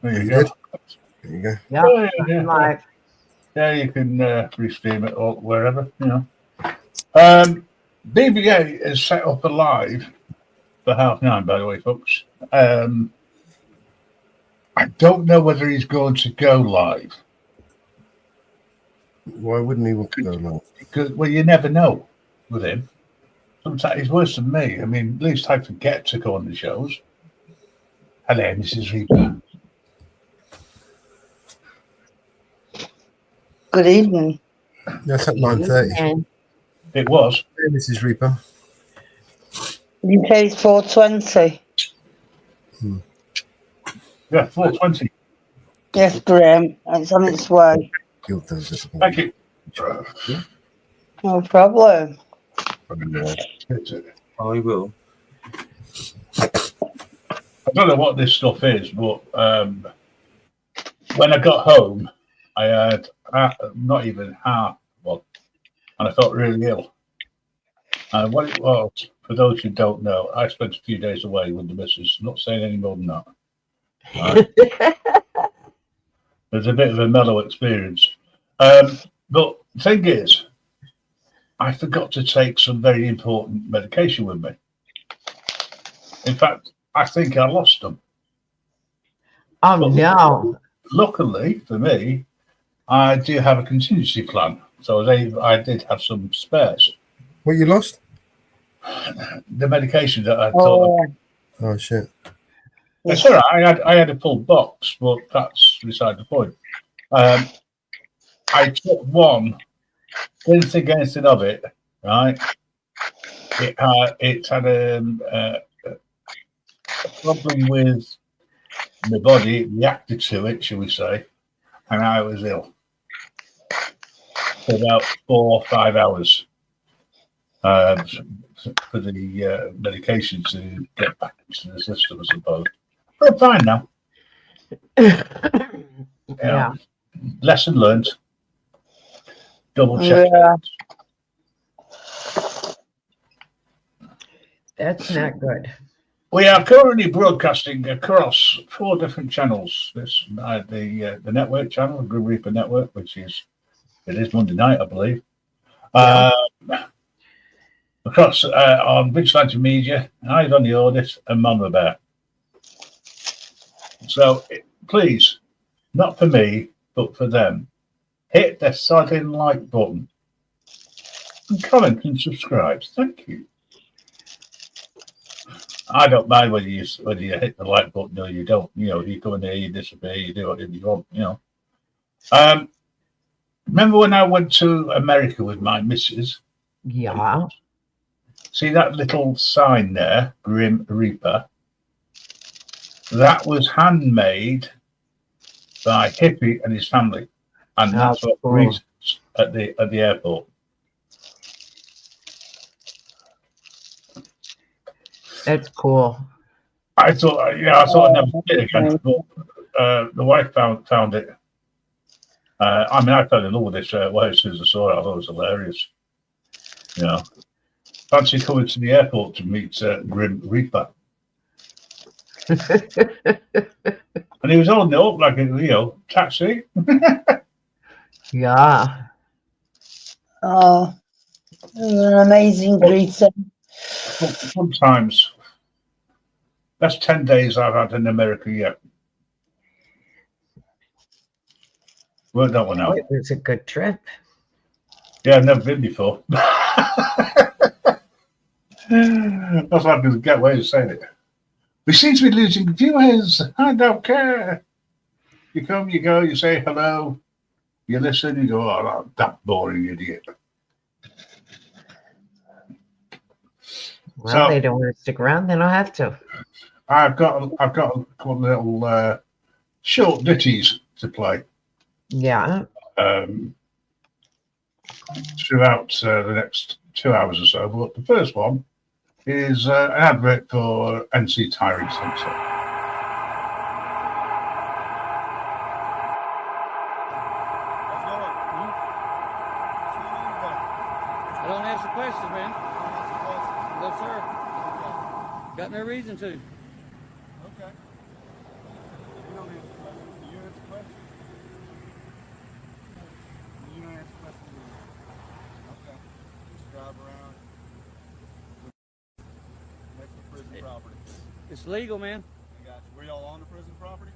There you go. Did? There you go. Yeah, Yeah, you can restream it or wherever, you know. BBA is set up a live for 9:30, by the way, folks. I don't know whether he's going to go live. Why wouldn't he want to go live? Because, well, you never know with him. Sometimes he's worse than me. I mean, at least I forget to go on the shows. Hello, Mrs. Reaper. Good evening. That's at 9:30. It was. Hey, Mrs. Reaper. UK's 420. Yeah, 4:20. Yes, Graham. It's on its way. Thank you. No problem. I will. I don't know what this stuff is, but when I got home, I had not even half one, and I felt really ill. And what it was, for those who don't know, I spent a few days away with the missus. Not saying any more than that. Right? It was a bit of a mellow experience. But the thing is, I forgot to take some very important medication with me. In fact, I think I lost them. Oh, no. Luckily for me, I do have a contingency plan. So I did have some spares. What you lost? The medication that I thought. Oh shit. It's all right. I had a full box, but that's beside the point. I took one, didn't think anything of it, right? It had a problem with my body, it reacted to it, shall we say, and I was ill for about 4 or 5 hours for the medication to get back into the system, I suppose. But I'm fine now. Yeah. Lesson learned. Double check. Yeah. That's not good. We are currently broadcasting across 4 different channels. This the network channel, the Grim Reaper Network, which is Monday night, I believe. Across on Vigilante Media, Eyes on the Audit, and Monmouth Bear. So please, not for me, but for them, hit the sodding like button and comment and subscribe. Thank you. I don't mind whether you hit the like button or you don't. You know, you come in there, you disappear, you do whatever you want. You know. Remember when I went to America with my missus? Yeah. See that little sign there, Grim Reaper? That was handmade by Hippie and his family, and that's what reasons at the airport. That's cool. I thought I'd never see it again, but the wife found it. I mean, I fell in love with it straight away as soon as I saw it. I thought it was hilarious. You know, fancy coming to the airport to meet Grim Reaper. And he was holding it up like a taxi. Yeah. Oh, an amazing greeting. Sometimes that's 10 days I've had in America yet. Worked that one out. It was a good trip. Yeah, I've never been before. That's why I can get away with saying it. We seem to be losing viewers. I don't care. You come, you go, you say hello, you listen, you go, oh, that boring idiot. Well, they don't want to stick around, then I'll have to. I've got a couple of little short ditties to play. Yeah. Throughout the next 2 hours or so. But the first one is an advert for NC Tiring Centre. I don't answer questions, man. No, sir. Got no reason to. Okay. You don't answer questions. It's legal, man. I got you. Were y'all on the prison property?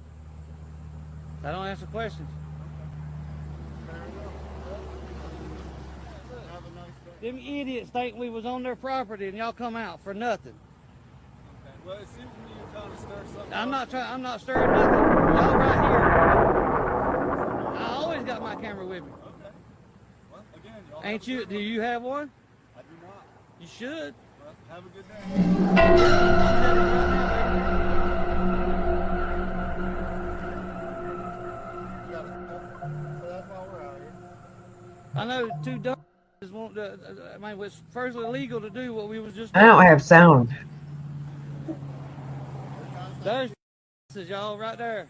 I don't answer questions. Fair enough. Have a nice day. Them idiots think we was on their property and y'all come out for nothing. Okay. Well, it seems to me you're trying to stir something. I'm not stirring nothing. Y'all right here. I always got my camera with me. Okay. Well, again, y'all. Ain't you? Do you have one? I do not. You should. Well, have a good day. So that's why we're out here. I know two dumb want to. I mean, it's first illegal to do what we was just I doing. don't have sound. Those is y'all right there.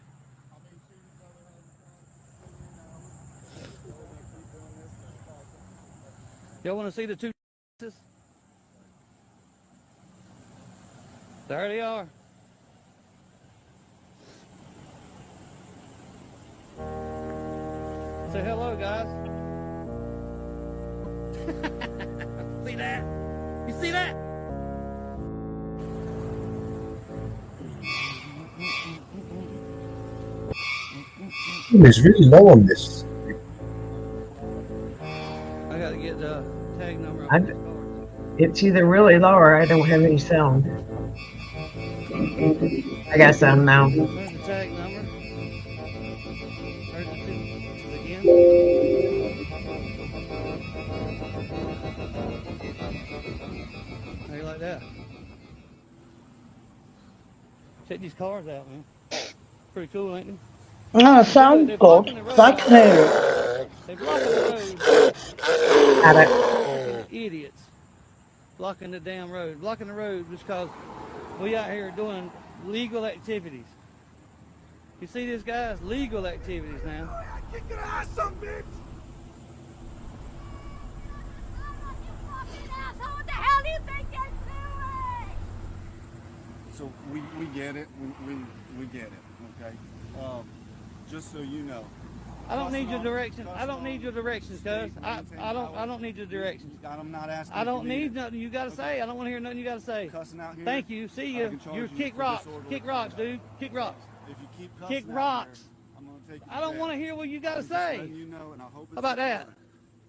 Y'all want to see the two? There they are. Say hello, guys. See that? You see that? It's really low on this. I gotta get the tag number. I- On this card. It's either really low or I don't have any sound. I got sound now. There's the tag number. There's the two again. How you like that? Check these cars out, man. Pretty cool, ain't they? No, sound good. I can hear it. They blocking the road. Got it. Idiots. Blocking the damn road. Blocking the road just because we out here doing legal activities. You see this, guys? Legal activities now. Kick your ass, some bitch! What the hell do you think you're doing? So we get it. We get it. Okay. Just so you know. I don't need your direction. I don't need your directions, cuz. I don't need your directions. I'm not asking. I don't if you need it. nothing you gotta say. I don't want to hear nothing you gotta say. Cussing out here. Thank you. See I you. can charge You you kick for rocks. disorderly Kick rocks, conduct. dude. Kick rocks. If you keep cussing Kick out rocks. here, I'm gonna take you I don't want to hear what you gotta say. You know, and I hope it's How about that?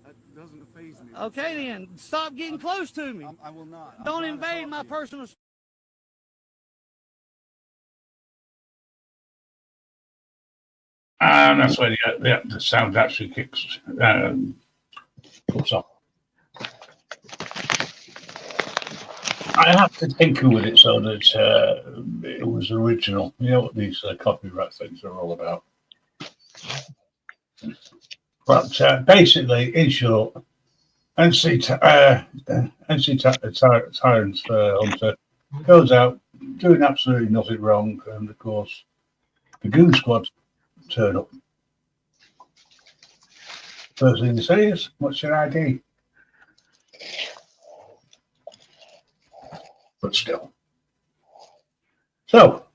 That doesn't faze me. Okay then. Stop getting close to me. I will not. I'm Don't trying to invade talk my to you. personal. And that's where the sound actually kicks. Puts off. I have to tinker with it so that it was original. You know what these copyright things are all about. But basically, in short, NC Tyrant Hunter goes out doing absolutely nothing wrong, and of course, the Goon Squad turn up. First thing they say is, "What's your ID?" But still. So,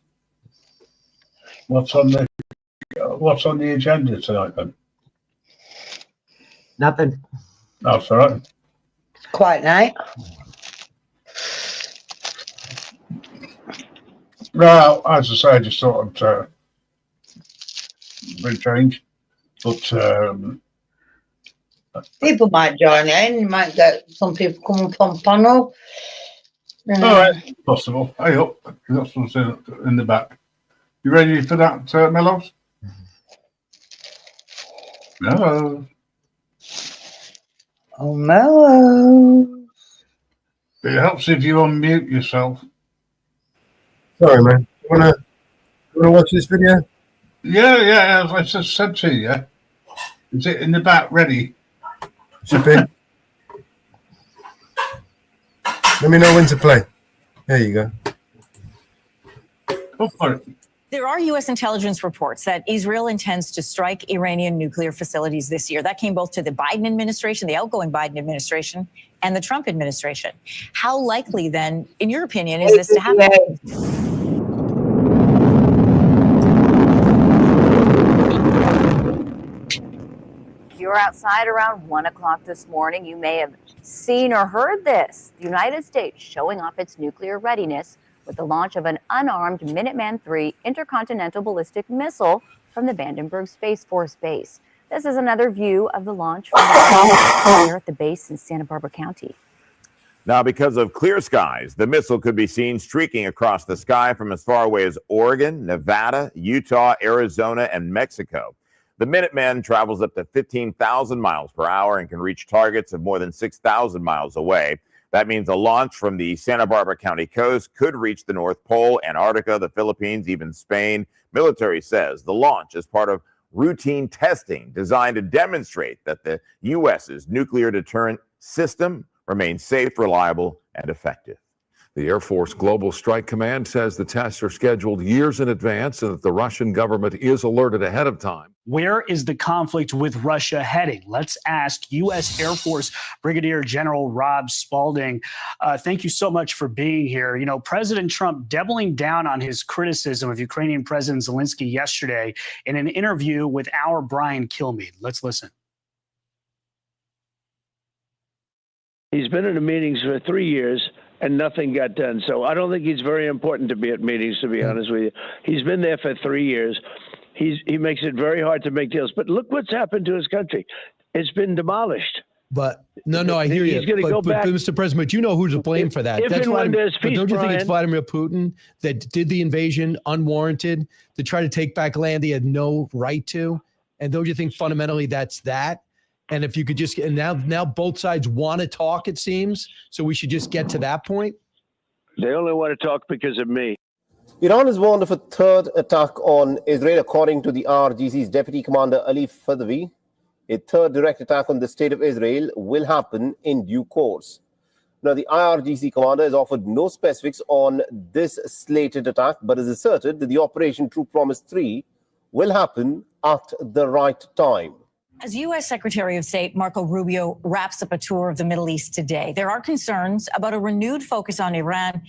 what's on the agenda tonight then? Nothing. That's all right. Quiet night. Well, as I say, I just thought I'd bring change. But People might join in. You might get some people coming from panel. all right, possible. Hey up, you got something in the back. You ready for that, Mellows? No. Oh, Mellow. It helps if you unmute yourself. Sorry, man. You wanna watch this video? Yeah, as I just said to you. Is it in the back ready? Should be. Let me know when to play. There you go. Go for it. There are U.S. intelligence reports that Israel intends to strike Iranian nuclear facilities this year. That came both to the Biden administration, the outgoing Biden administration, and the Trump administration. How likely, then, in your opinion, is this to happen? If you were outside around 1 o'clock this morning, you may have seen or heard this. The United States showing off its nuclear readiness with the launch of an unarmed Minuteman III intercontinental ballistic missile from the Vandenberg Space Force Base. This is another view of the launch from the at the base in Santa Barbara County. Now, because of clear skies, the missile could be seen streaking across the sky from as far away as Oregon, Nevada, Utah, Arizona, and Mexico. The Minuteman travels up to 15,000 miles per hour and can reach targets of more than 6,000 miles away. That means a launch from the Santa Barbara County coast could reach the North Pole, Antarctica, the Philippines, even Spain. Military says the launch is part of routine testing designed to demonstrate that the U.S.'s nuclear deterrent system remains safe, reliable, and effective. The Air Force Global Strike Command says the tests are scheduled years in advance and that the Russian government is alerted ahead of time. Where is the conflict with Russia heading? Let's ask U.S. Air Force Brigadier General Rob Spalding. Thank you so much for being here. You know, President Trump doubling down on his criticism of Ukrainian President Zelensky yesterday in an interview with our Brian Kilmeade. Let's listen. He's been in the meetings for 3 years and nothing got done. So I don't think he's very important to be at meetings, to be honest with you. He's been there for 3 years. He makes it very hard to make deals. But look what's happened to his country. It's been demolished. But no, I hear you. He's going to go back. But Mr. President, you know who's to blame for that. That's Vladimir, there's peace, don't you think it's Brian? Vladimir Putin that did the invasion unwarranted to try to take back land he had no right to? And don't you think fundamentally that's that? And if you could just, and now both sides want to talk, it seems. So we should just get to that point. They only want to talk because of me. Iran has warned of a third attack on Israel, according to the IRGC's Deputy Commander Ali Fadavi. A third direct attack on the state of Israel will happen in due course. Now, the IRGC commander has offered no specifics on this slated attack, but has asserted that the Operation True Promise 3 will happen at the right time. As U.S. Secretary of State Marco Rubio wraps up a tour of the Middle East today, there are concerns about a renewed focus on Iran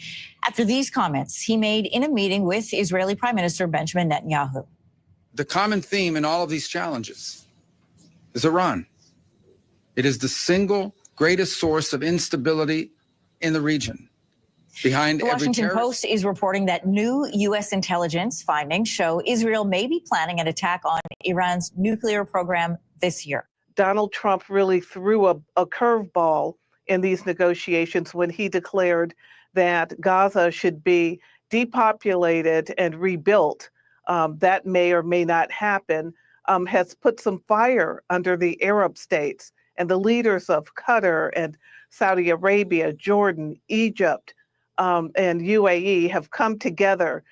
after these comments he made in a meeting with Israeli Prime Minister Benjamin Netanyahu. The common theme in all of these challenges is Iran. It is the single greatest source of instability in the region. Behind The every Washington terrorist. Post is reporting that new U.S. intelligence findings show Israel may be planning an attack on Iran's nuclear program this year. Donald Trump really threw a curveball in these negotiations when he declared that Gaza should be depopulated and rebuilt. That may or may not happen, has put some fire under the Arab states and the leaders of Qatar and Saudi Arabia, Jordan, Egypt, and UAE have come together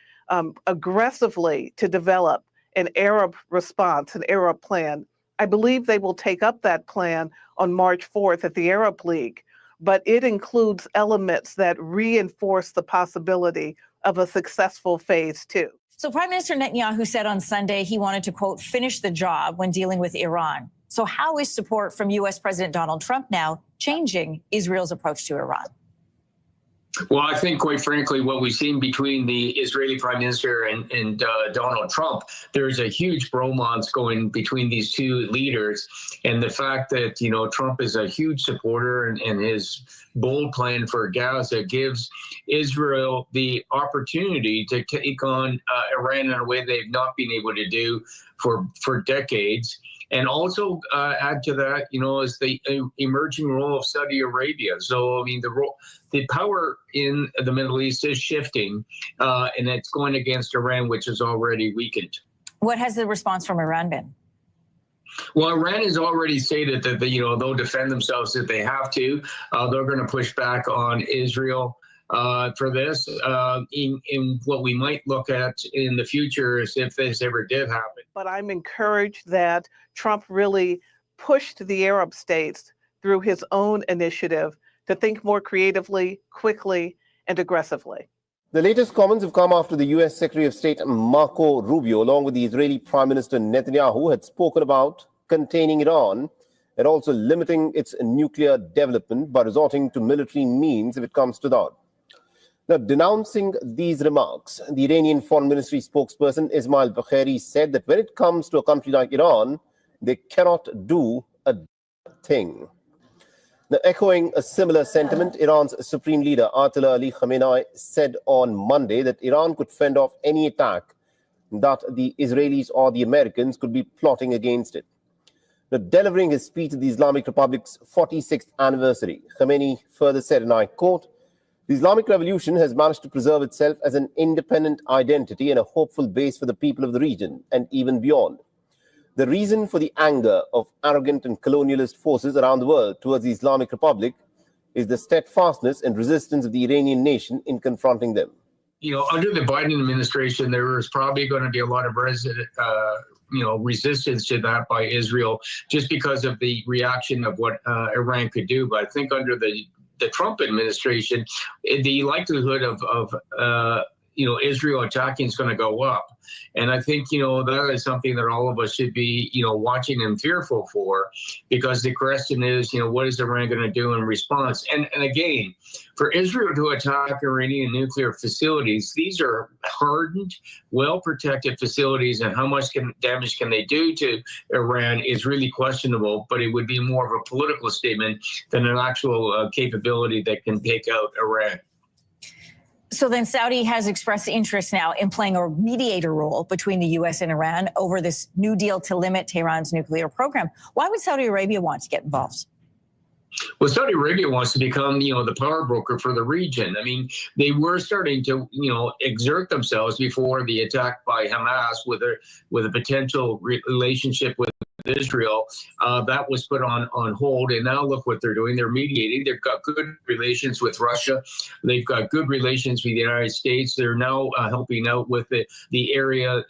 aggressively to develop an Arab response, an Arab plan. I believe they will take up that plan on March 4th at the Arab League, but it includes elements that reinforce the possibility of a successful phase 2. So Prime Minister Netanyahu said on Sunday he wanted to, quote, finish the job when dealing with Iran. So how is support from U.S. President Donald Trump now changing Israel's approach to Iran? Well, I think, quite frankly, what we've seen between the Israeli Prime Minister and Donald Trump, there's a huge bromance going between these two leaders. And the fact that, you know, Trump is a huge supporter and his bold plan for Gaza gives Israel the opportunity to take on Iran in a way they've not been able to do for decades. And also add to that, you know, is the emerging role of Saudi Arabia. So, I mean, the power in the Middle East is shifting, and it's going against Iran, which is already weakened. What has the response from Iran been? Well, Iran has already stated that you know, they'll defend themselves if they have to. They're going to push back on Israel for this. In what we might look at in the future is if this ever did happen. But I'm encouraged that Trump really pushed the Arab states through his own initiative to think more creatively, quickly, and aggressively. The latest comments have come after the U.S. Secretary of State Marco Rubio, along with the Israeli Prime Minister Netanyahu, had spoken about containing Iran and also limiting its nuclear development by resorting to military means if it comes to that. Now, denouncing these remarks, the Iranian Foreign Ministry spokesperson Ismail Bagheri said that when it comes to a country like Iran, they cannot do a thing. Now, echoing a similar sentiment, Iran's Supreme Leader Ayatollah Ali Khamenei said on Monday that Iran could fend off any attack that the Israelis or the Americans could be plotting against it. Now, delivering his speech at the Islamic Republic's 46th anniversary, Khamenei further said, and I quote, "The Islamic Revolution has managed to preserve itself as an independent identity and a hopeful base for the people of the region and even beyond. The reason for the anger of arrogant and colonialist forces around the world towards the Islamic Republic is the steadfastness and resistance of the Iranian nation in confronting them." You know, under the Biden administration, there is probably going to be a lot of resistance to that by Israel, just because of the reaction of what Iran could do. But I think under the Trump administration, the likelihood of Israel attacking is going to go up. And I think, that is something that all of us should be, watching and fearful for, because the question is, what is Iran going to do in response? And again, for Israel to attack Iranian nuclear facilities, these are hardened, well-protected facilities, and how much damage can they do to Iran is really questionable, but it would be more of a political statement than an actual capability that can take out Iran. So then Saudi has expressed interest now in playing a mediator role between the U.S. and Iran over this new deal to limit Tehran's nuclear program. Why would Saudi Arabia want to get involved? Well, Saudi Arabia wants to become, the power broker for the region. I mean, they were starting to, exert themselves before the attack by Hamas with a potential relationship with Israel. That was put on hold, and now look what they're doing. They're mediating. They've got good relations with Russia. They've got good relations with the United States. They're now helping out with the area,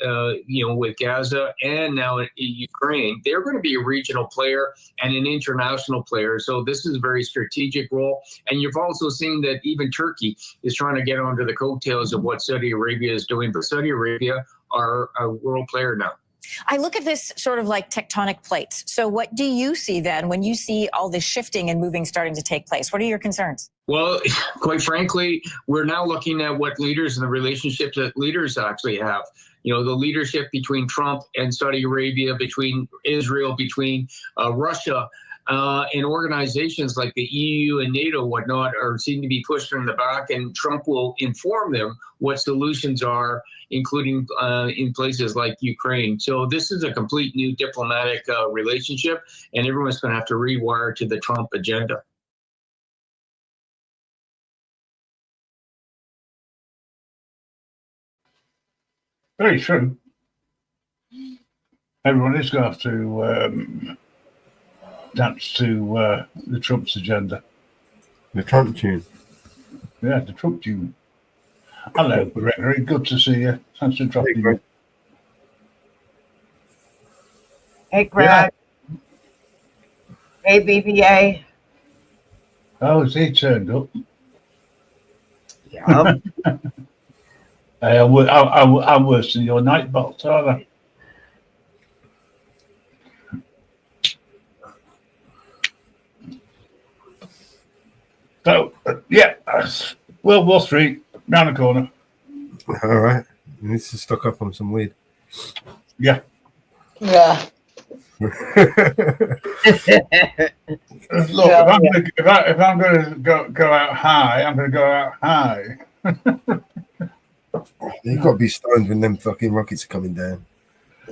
with Gaza and now in Ukraine. They're going to be a regional player and an international player. So this is a very strategic role. And you've also seen that even Turkey is trying to get onto the coattails of what Saudi Arabia is doing. But Saudi Arabia are a world player now. I look at this sort of like tectonic plates. So what do you see then when you see all this shifting and moving starting to take place? What are your concerns? Well, quite frankly, we're now looking at what leaders and the relationships that leaders actually have. The leadership between Trump and Saudi Arabia, between Israel, between Russia, and organizations like the EU and NATO, whatnot, seem to be pushed in the back, and Trump will inform them what solutions are, including in places like Ukraine. So this is a complete new diplomatic relationship, and everyone's going to have to rewire to the Trump agenda. Very true. Everyone is going to have to dance to the Trump's agenda. The Trump tune. Yeah, the Trump tune. Hello, Gregory. Good to see you. Thanks for dropping in. Hey, Greg. Hey, BBA. Oh, has he turned up? Yeah. I'm worse than your night box, are I? So, Wall Street, round the corner. All right. You need to stock up on some weed. Yeah. Yeah. Look, if I'm going to go out high, I'm going to go out high. You've got to be stoned when them fucking rockets are coming down.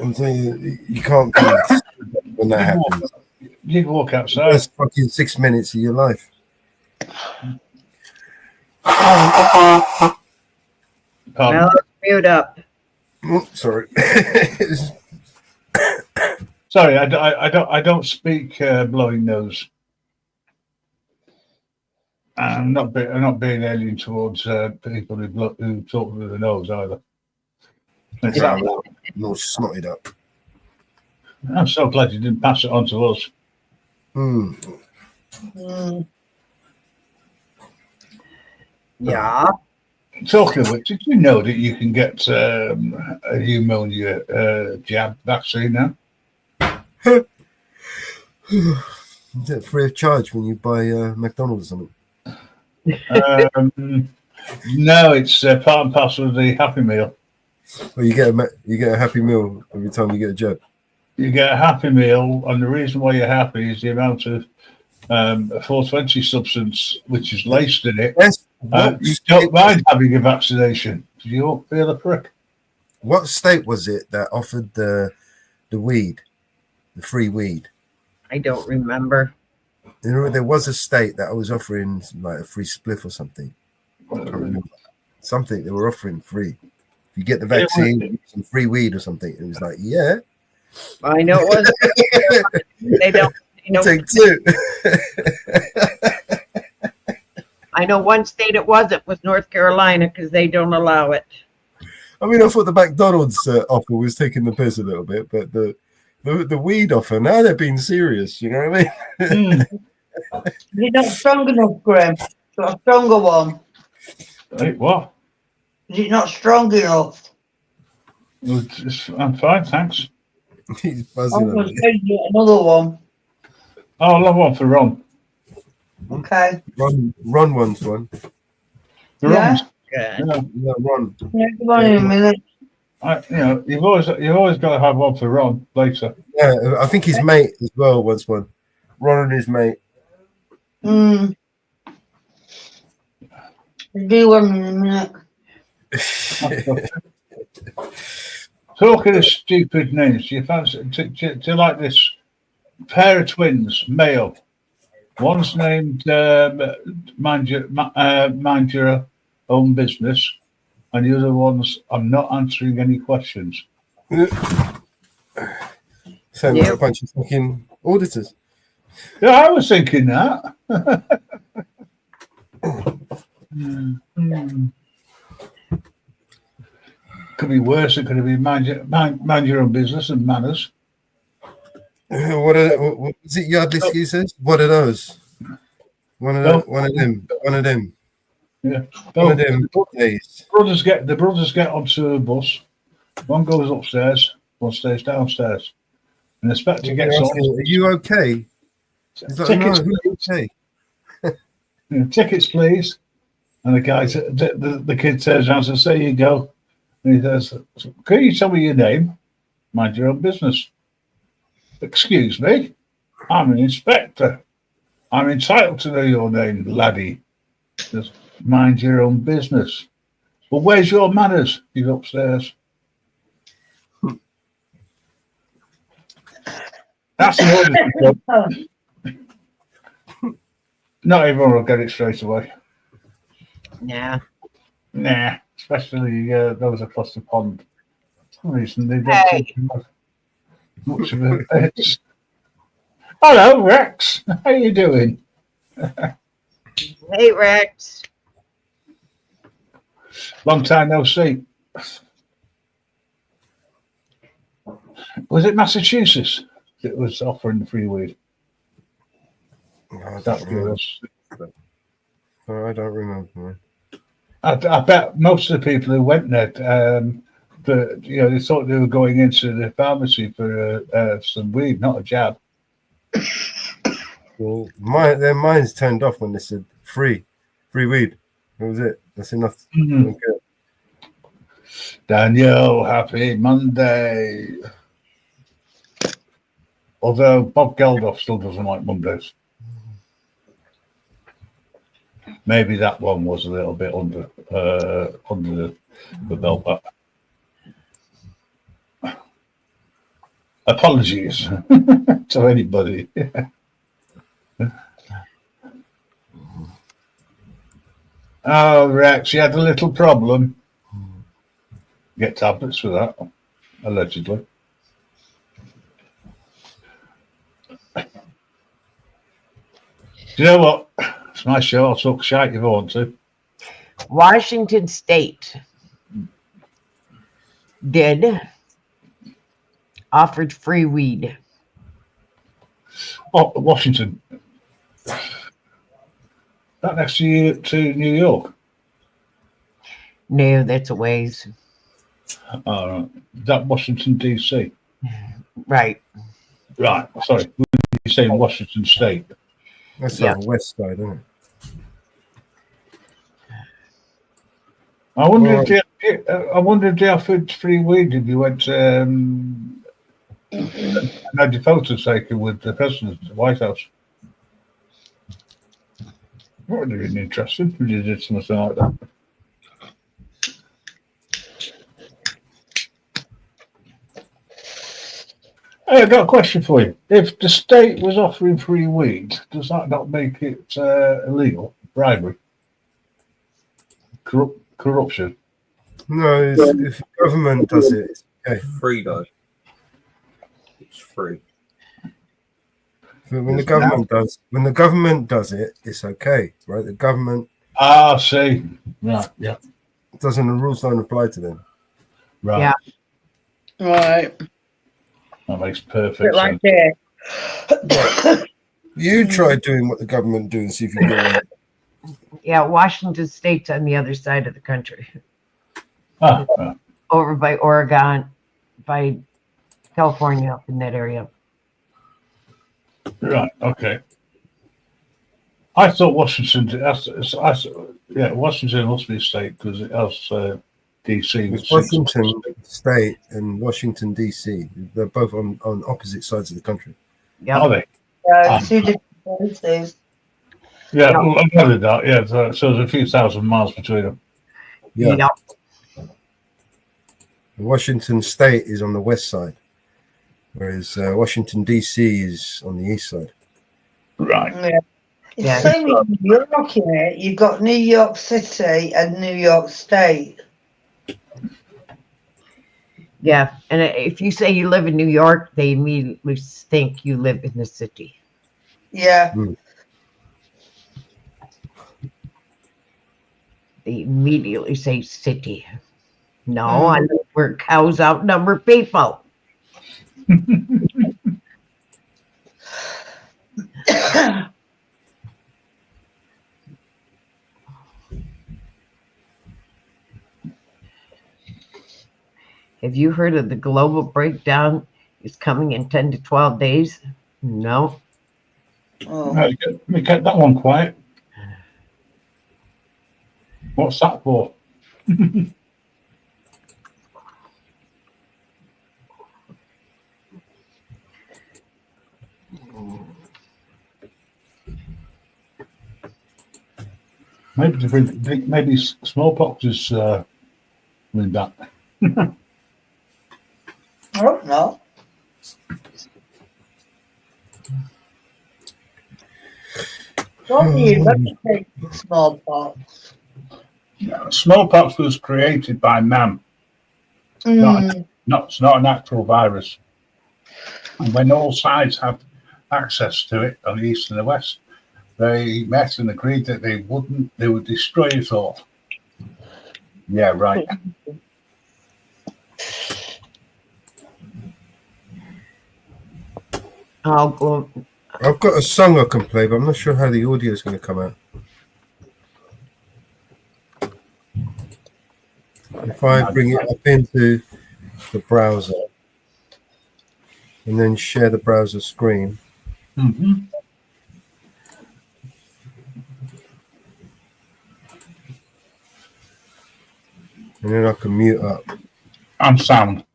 I'm telling you, you can't be when that happens. You can walk outside. First fucking 6 minutes of your life. Now let's mute up. Oh, sorry. Sorry, I don't speak blowing nose. I'm not being alien towards people who talk with the nose either. No, snotted up. I'm so glad you didn't pass it on to us. Yeah. Talking of which, did you know that you can get a pneumonia jab vaccine now? Is that free of charge when you buy McDonald's or something? No, it's part and parcel of the Happy Meal. Well, you get a Happy Meal every time you get a jab. You get a Happy Meal, and the reason why you're happy is the amount of a 420 substance which is laced in it, Yes. you don't mind having a vaccination. Do you feel a prick? What state was it that offered the weed, the free weed? I don't remember. You know, there was a state that was offering like a free spliff or something. I can't remember. Something they were offering free. If you get the vaccine, you get some free weed or something. It was like, yeah. I know it was. They don't. You know, Take two. I know one state it was North Carolina because they don't allow it. I mean, I thought the McDonald's offer was taking the piss a little bit, but the weed offer, now they're being serious. You know what I mean? You're not strong enough, Graham. Got a stronger one. Wait, what? Is it not strong enough? I'm fine, thanks. He's I'm buzzing. going to send you another one. Oh, I'll have one for Ron. Okay. Ron wants one. For Yeah? Ron's. Yeah. Yeah, Ron. Yeah, come on in a minute. You've always got to have one for Ron later. Yeah, I think his mate as well wants one. Ron and his mate. Do one in a minute. Talking of stupid names, do you fancy? Do you like this pair of twins, male? One's named mind your own business, and the other one's I'm not answering any questions. Sound like a bunch of fucking auditors. Yeah, I was thinking that. Could be worse. It could be mind your own business and manners. What is it? Yardley excuses? What are those? One of them. Yeah. One of them days. The brothers get onto a bus. One goes upstairs, one stays downstairs. And the inspector gets on. Are you okay? He's like, Tickets, no, okay. Tickets, please. And the guy, the kid turns around and says, "There you go." And he says, "Can you tell me your name? Mind your own business." "Excuse me, I'm an inspector. I'm entitled to know your name, laddie." Just mind your own business. "Well, where's your manners?" "He's upstairs." That's an order. Not everyone will get it straight away. Nah. Nah, especially those across the pond. For some reason, they don't Hey. seem to have much of a. Hello, Rex. How you doing? Hey, Rex. Long time no see. Was it Massachusetts that was offering the free weed? I That's don't remember. good. I don't remember. I bet most of the people who went there, they thought they were going into the pharmacy for some weed, not a jab. Well, their minds turned off when they said free weed. That was it. That's enough. Mhm. Okay. Daniel, happy Monday. Although Bob Geldof still doesn't like Mondays. Maybe that one was a little bit under the belt. Apologies to anybody. Oh, Rex, you had a little problem. Get tablets for that, allegedly. Do you know what? It's my show. I'll talk shite if you want to. Washington State offered free weed. Oh, Washington. That next to New York. No, that's a ways. All right. Is that Washington, D.C.? Right. Right. Sorry. You're saying Washington State. That's Yeah. on the west side, isn't it? I wonder if they offered free weed if you went and had your photo taken with the president at the White House. would have been interesting if you did something like that. Hey, I've got a question for you. If the state was offering free weed, does that not make it illegal? Bribery? Corruption? No, if the government does it, it's okay. Free though. It's free. When the government does it, it's okay, right? The government. Ah, see. Right, yeah. The rules don't apply to them. Right. Yeah. Right. That makes perfect Like sense. that. You try doing what the government do and see if you can get it. Yeah, Washington State's on the other side of the country. Over by Oregon, by California, up in that area. Right, okay. I thought Washington, Washington must be a state because it has DC. It's Washington State and Washington DC. They're both on opposite sides of the country. Yeah. Are they? Two different places. Yeah, well, I know that. Yeah, so there's a few thousand miles between them. Yeah. Washington State is on the west side, whereas Washington DC is on the east side. Right. Yeah. It's the same in New York, in it. You've got New York City and New York State. Yeah, and if you say you live in New York, they immediately think you live in the city. Yeah. They immediately say city. No, I live where cows outnumber people. Have you heard of the global breakdown? It's coming in 10 to 12 days. No. Oh. Let me get that one quiet. What's that for? Maybe smallpox is with that. I don't know. Don't be investigating smallpox. Smallpox was created by man. It's not an actual virus. And when all sides had access to it on the east and the west, they met and agreed that they would destroy it all. Yeah, right. I've got a song I can play, but I'm not sure how the audio is going to come out. If I bring it up into the browser and then share the browser screen. Mm-hmm. And then I can mute up. And sound.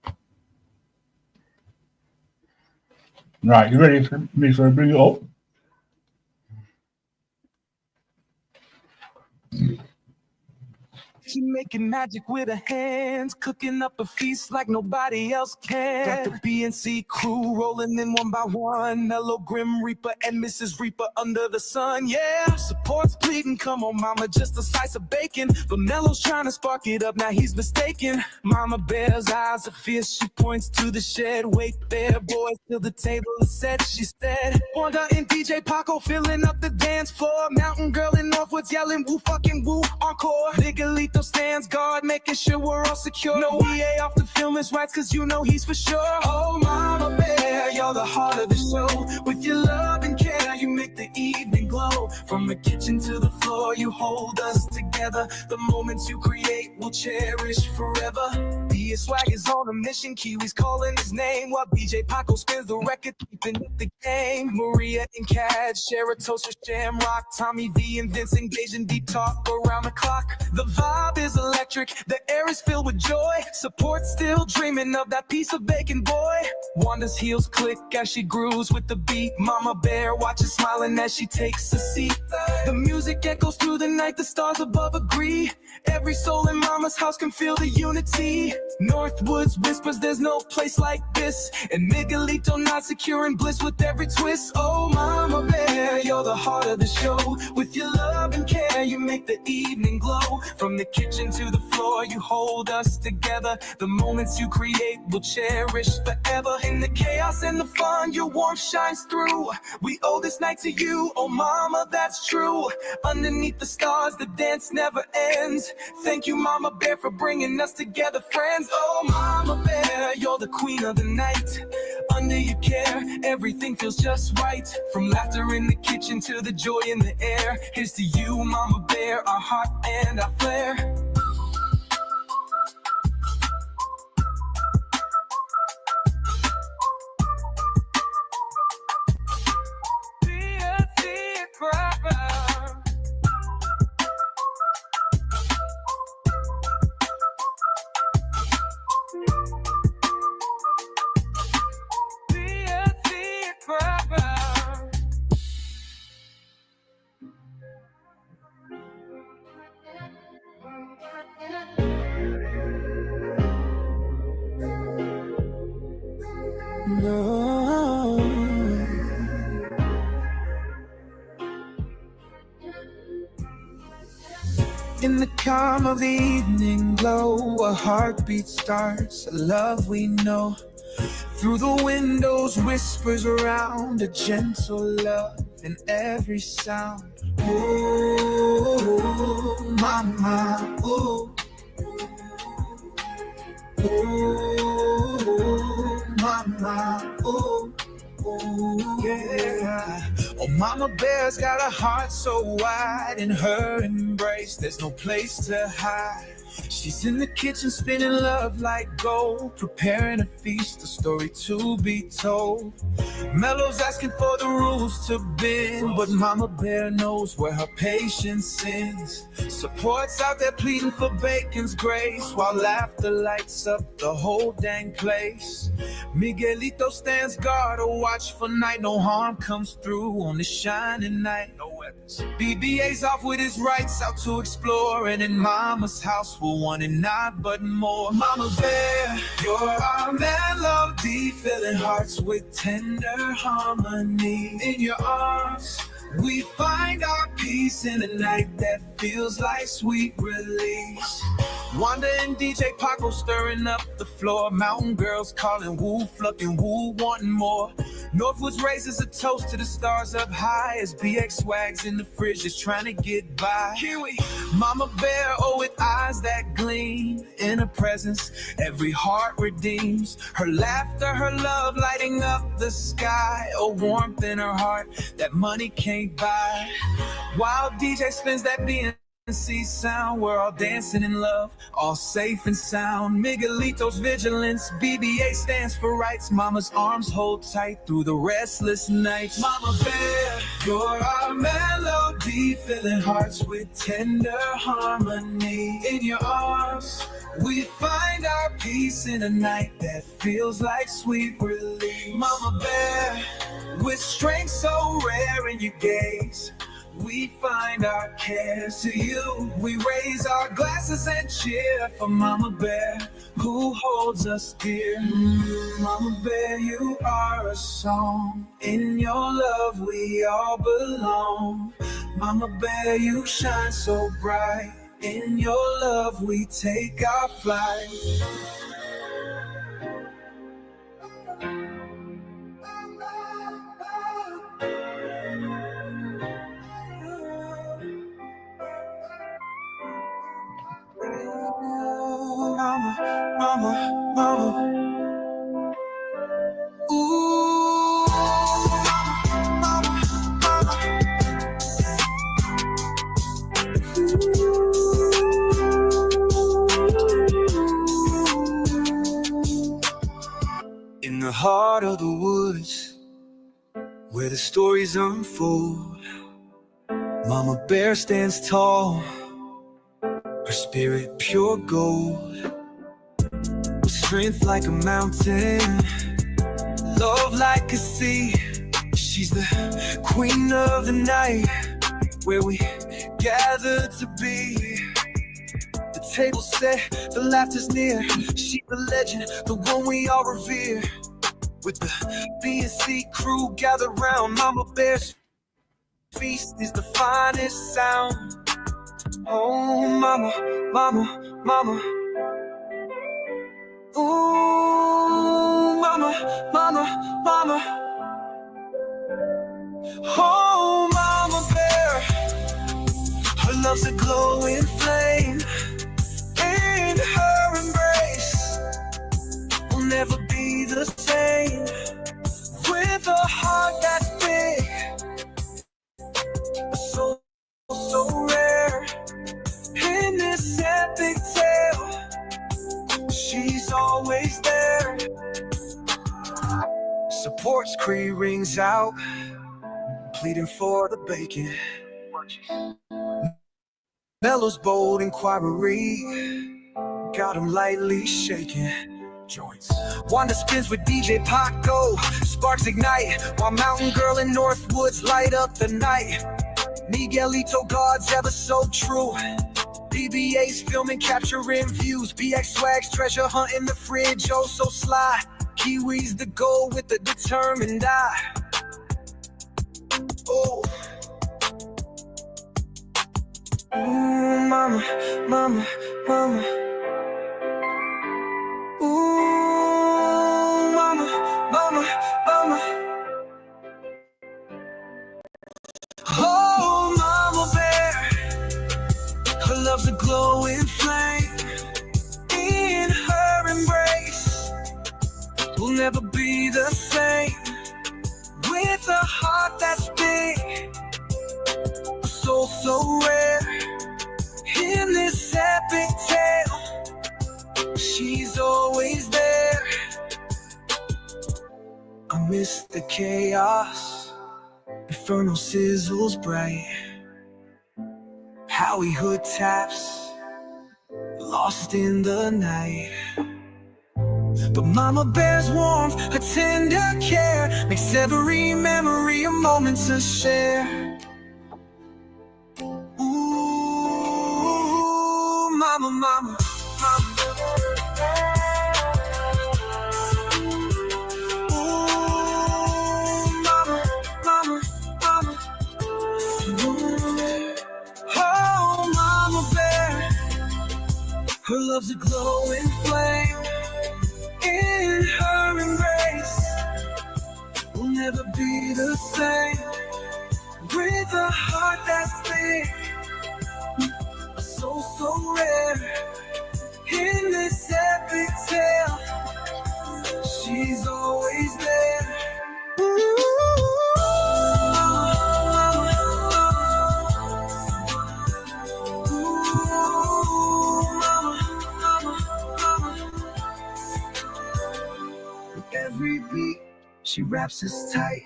Right, you ready for me to bring it up? She making magic with her hands, cooking up a feast like nobody else can. Got the BNC crew rolling in one by one. Mellow Grim Reaper and Mrs. Reaper under the sun, yeah. Support's pleading, come on mama, just a slice of bacon. But Mello's trying to spark it up, now he's mistaken. Mama Bear's eyes are fierce, she points to the shed. Wait there, boys, till the table is set, she said. Wanda and DJ Paco filling up the dance floor. Mountain Girl in Northwoods yelling woo fucking woo encore. Miguelito stands guard, making sure we're all secure. No EA off the film his rights, cause you know he's for sure. Oh Mama Bear, you're the heart of the show. With your love and care, you make the evening glow. From the kitchen to the floor, you hold us together. The moments you create, we'll cherish forever. Be Swag is on a mission, Kiwi's calling his name, while DJ Paco spins the record, keeping up the game. Maria and Cad share a toast for Shamrock. Tommy V and Vince engage in deep talk around the clock. The vibe is electric, the air is filled with joy. Support still dreaming of that piece of bacon, boy. Wanda's heels click as she grooves with the beat. Mama Bear watches smiling as she takes to see. The music echoes through the night, the stars above agree. Every soul in mama's house can feel the unity. Northwoods whispers there's no place like this, and Miguelito nods secure in bliss with every twist. Oh mama bear, you're the heart of the show. With your love and care, you make the evening glow. From the kitchen to the floor, you hold us together. The moments you create we'll cherish forever. In the chaos and the fun, your warmth shines through. We owe this night to you, oh mama, that's true. Underneath the stars, the dance never ends. Thank you, Mama Bear, for bringing us together, friends. Oh, Mama Bear, you're the queen of the night. Under your care, everything feels just right. From laughter in the kitchen to the joy in the air. Here's to you, Mama Bear, our heart and our flair. No. In the calm of the evening glow, a heartbeat starts, a love we know. Through the windows whispers around, a gentle love in every sound. Ooh, mama, ooh. Ooh, mama, ooh, ooh, yeah. Oh, Mama Bear's got a heart so wide. In her embrace, there's no place to hide. She's in the kitchen spinning love like gold, preparing a feast, a story to be told. Mellow's asking for the rules to bend, but Mama Bear knows where her patience ends. Support's out there pleading for Bacon's grace, while laughter lights up the whole dang place. Miguelito stands guard, a watchful night, no harm comes through on this shining night. No weapons. BBA's off with his rights, out to explore, and in Mama's house we'll want and not but more. Mama Bear, you're our melody, filling hearts with tender harmony. In your arms we find our peace in a night that feels like sweet release. Wanda and DJ Paco stirring up the floor. Mountain girls calling woo, flucking woo, wanting more. Northwoods raises a toast to the stars up high as BX swags in the fridge just trying to get by. Kiwi, Mama Bear, oh, with eyes that gleam. In her presence, every heart redeems. Her laughter, her love lighting up the sky. A warmth in her heart that money can't buy. While DJ spins that BNC sound, we're all dancing in love, all safe and sound. Miguelito's vigilance, BBA stands for rights. Mama's arms hold tight through the restless nights. Mama Bear, you're our melody, filling hearts with tender harmony. In your arms we find our peace in a night that feels like sweet relief. Mama Bear, with strength so rare in your gaze, we find our cares to you. We raise our glasses and cheer for Mama Bear, who holds us dear. Mama Bear, you are a song. In your love we all belong. Mama Bear, you shine so bright. In your love we take our flight. Mama, mama, mama. Ooh, mama, mama, in the heart of the woods, where the stories unfold, Mama Bear stands tall, her spirit pure gold, with strength like a mountain, love like a sea. She's the queen of the night, where we gathered to be. The table set, the laughter's near. She's the legend, the one we all revere. With the B&C crew gathered round, Mama Bear's feast is the finest sound. Oh, mama, mama, mama. Ooh, mama, mama, mama. Oh, Mama Bear, her love's a glowing flame. In her embrace, we'll never be the same. With a heart that's big, a soul so rare. In this epic tale, she's always there. Supports Cree rings out, pleading for the bacon. Mellow's bold inquiry got him lightly shaking. Joints. Wanda spins with DJ Paco, sparks ignite while Mountain Girl and Northwoods light up the night. Miguelito God's ever so true. BBA's filming, capturing views. BX Swag's treasure hunting the fridge, oh so sly. Kiwi's the goal with the determined eye. Oh. Ooh, mama, mama, mama. Ooh, mama, mama, mama. Oh, Mama Bear, her love's a glowing flame. In her embrace, we'll never be the same. With a heart that's big, a soul so rare. In this epic tale, she's always there. I miss the chaos, Inferno sizzles bright. Howie Hood taps, lost in the night. But Mama Bear's warmth, her tender care, makes every memory a moment to share. Ooh, mama, mama, mama. Ooh, mama, mama, mama. Ooh. Oh, Mama Bear, her love's a glowing flame. In her embrace, we'll never be the same. With a heart that's big, a soul so rare. In this epic tale, she's always there. Ooh, mama, mama, mama. With every beat, she wraps us tight.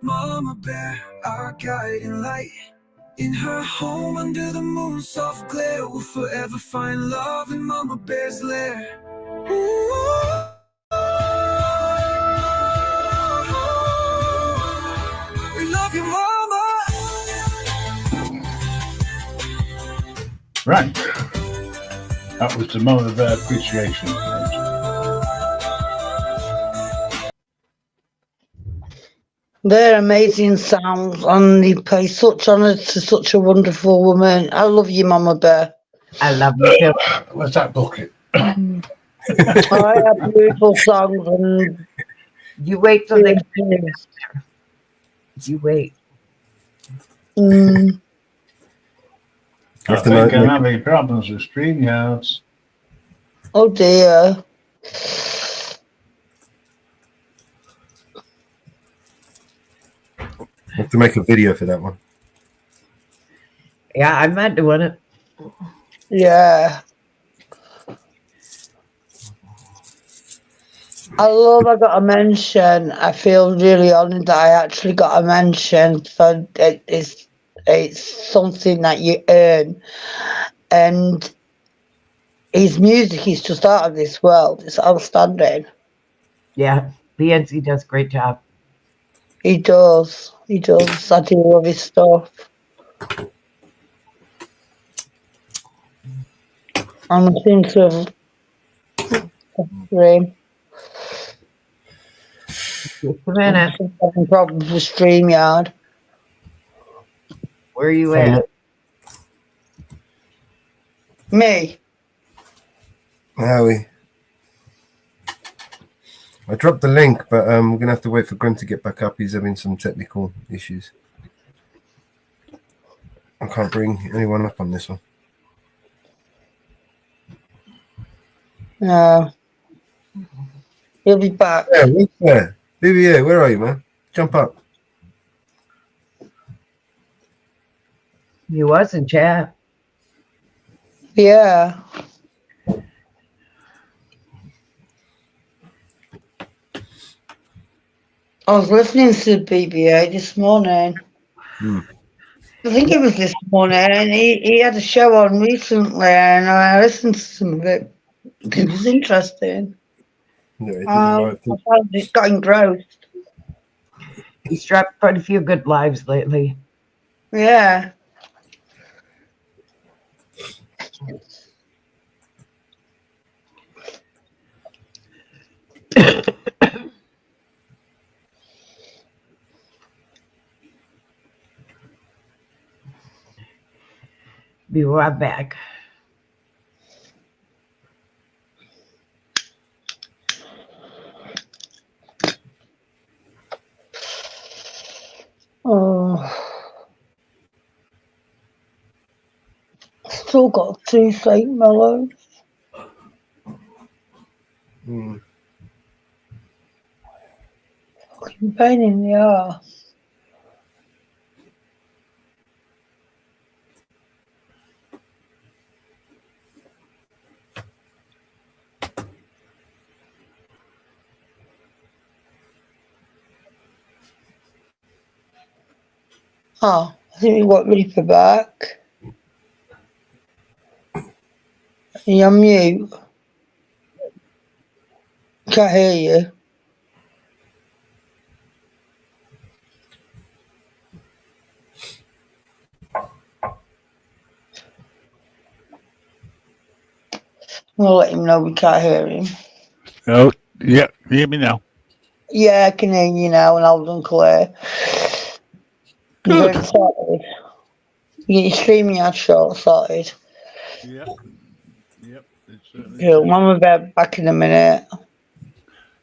Mama Bear, our guiding light. In her home under the moon, soft glare, we'll forever find love in Mama Bear's lair. Ooh. We love you, Mama. Right. That was the Mama Bear appreciation. They're amazing sounds, and they pay such honour to such a wonderful woman. I love you, Mama Bear. I love you too. Where's that bucket? I have beautiful songs, and you wait till they you wait. I think I'm having problems with StreamYards. Oh dear. I have to make a video for that one. Yeah, I'm not doing it. Yeah. I got a mention. I feel really honoured that I actually got a mention. So it's something that you earn. And his music is just out of this world. It's outstanding. Yeah, BNC does a great job. He does. He does. I do love his stuff. I'm thinking of stream. Just a minute. I'm having problems with StreamYard. Where are you Find at? it. Me? Howie. I dropped the link, but we're gonna have to wait for Grim to get back up. He's having some technical issues. I can't bring anyone up on this one. No. He'll be back. Yeah, where's there? BBA, where are you, man? Jump up. You was in chat. Yeah. I was listening to BBA this morning. I think it was this morning, and he had a show on recently, and I listened to some of it. It was interesting. Yeah, it I found it got engrossed. He's dropped quite a few good lives lately. Yeah. Be right back. Oh. Still got 2 St. Mellows. Fucking pain in the ass. Oh, I think we got Reaper back. You're on mute. Can't hear you. We'll let him know we can't hear him. Oh, yeah. You hear me now? Yeah, I can hear you now and loud and clear. Good. You're sorted. You get your StreamYard short sorted. Yep. Yep. Cool. Mama Bear back in a minute.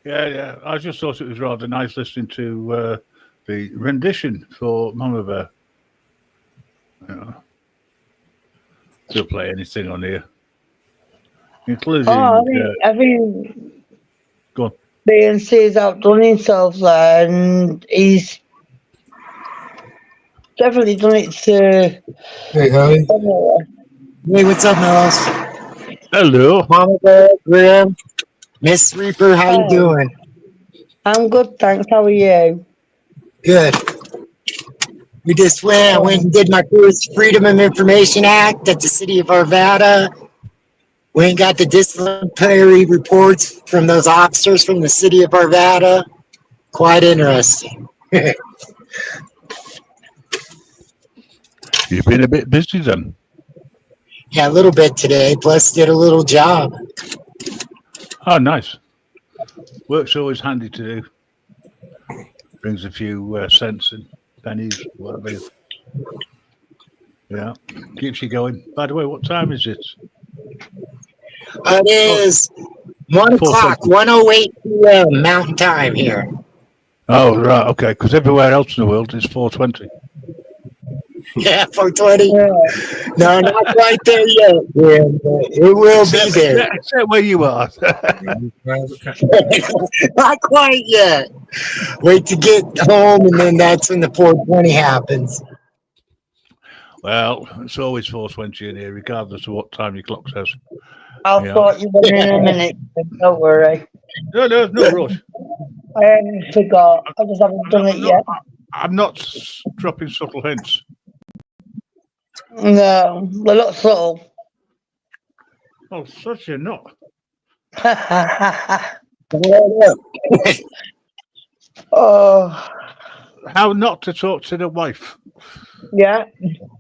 Yeah. I just thought it was rather nice listening to the rendition for Mama Bear. Yeah. She'll play anything on here, including. I think go on. BNC's outdone himself there, and he's definitely done it to. Hey, Howie. Hey, what's up, Mellows? Hello. Mama Bear, Graham, Miss Reaper, how you doing? I'm good, thanks. How are you? Good. We just went and did my first Freedom of Information Act at the city of Arvada. We got the disciplinary reports from those officers from the city of Arvada. Quite interesting. You've been a bit busy then. Yeah, a little bit today, plus did a little job. Oh, nice. Work's always handy to do. Brings a few cents and pennies, whatever. Yeah, keeps you going. By the way, what time is it? It is 1 o'clock, 1:08 p.m. Mountain Time here. Oh, right, okay, because everywhere else in the world it's 4:20. Yeah, 4:20. No, not quite there yet, Graham, but it will be there. Except where you are. Not quite yet. Wait to get home, and then that's when the 4:20 happens. Well, it's always 4:20 in here, regardless of what time your clock says. I thought you were in a minute. Don't worry. No rush. I haven't forgot. I just haven't done it yet. I'm not dropping subtle hints. No, they're not subtle. Oh, such a not. Oh. How not to talk to the wife? Yeah.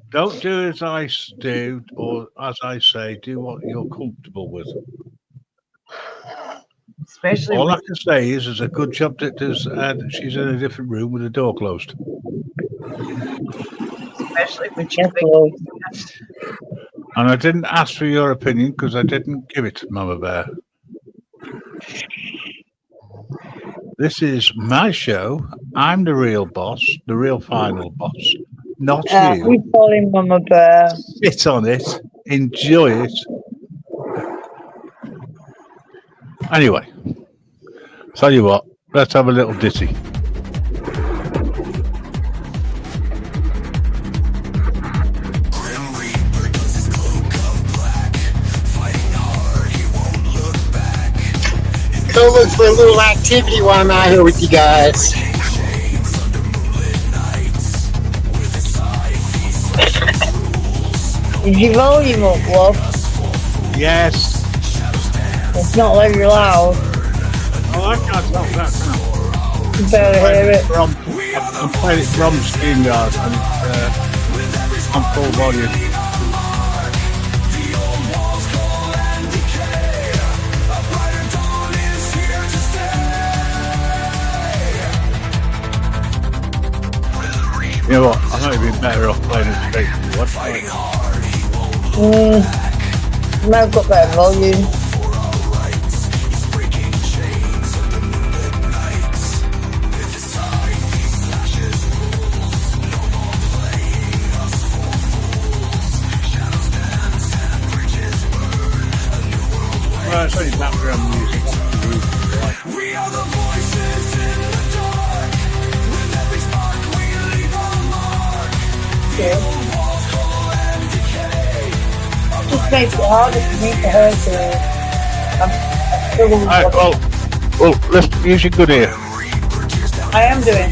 Don't do as I do or as I say. Do what you're comfortable with. Especially all I with, can say is, there's a good job that she's in a different room with the door closed. especially with your big, And I didn't ask for your opinion because I didn't give it, Mama Bear. This is my show. I'm the real boss, the real final boss, not you. We call him Mama Bear. Sit on it, enjoy it. Anyway, tell you what, let's have a little ditty. Go look for a little activity while I'm out here with you guys. Is your volume up, love? Yes. It's not very loud. Oh, I can't help that now. You better hear it. I'm playing it from StreamYard and it's on full volume. You know what? I might have been better off playing it straight to what? Might have got better volume. Well, it's only background music. We are the voices in the dark. With every spark we leave our mark. The old walls fall and decay. Just makes it harder for me to hear to. Alright, well, let's use your good ear. I am doing.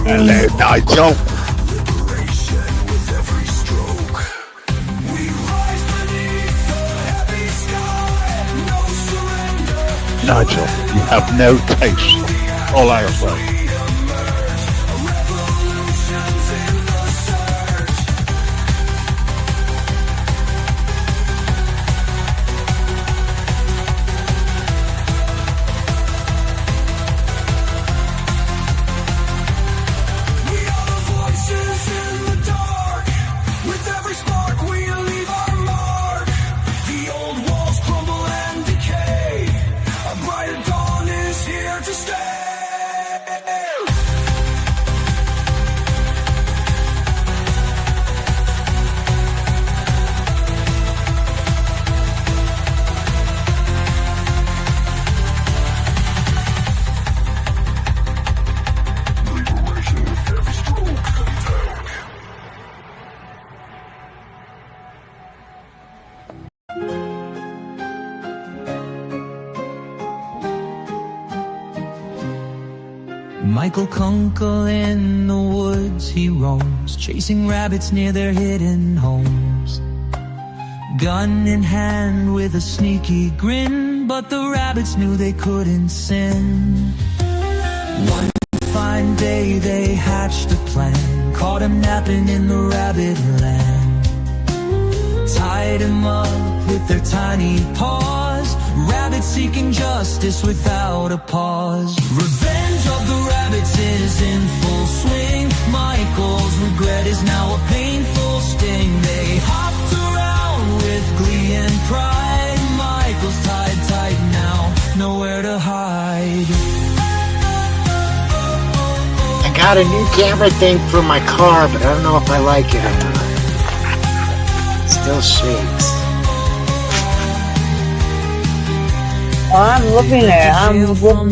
Hello, Nigel. Nigel, you have no taste. All I say. Michael Kunkel in the woods he roams, chasing rabbits near their hidden homes. Gun in hand with a sneaky grin, but the rabbits knew they couldn't sin. One fine day they hatched a plan, caught him napping in the rabbit land. Tied him up with their tiny paws, rabbits seeking justice without a pause. Revenge of the rabbits is in full swing. Michael's regret is now a painful sting. They hopped around with glee and pride. Michael's tied tight now, nowhere to hide. I got a new camera thing for my car, but I don't know if I like it or not. It still shakes. I'm loving it. I'm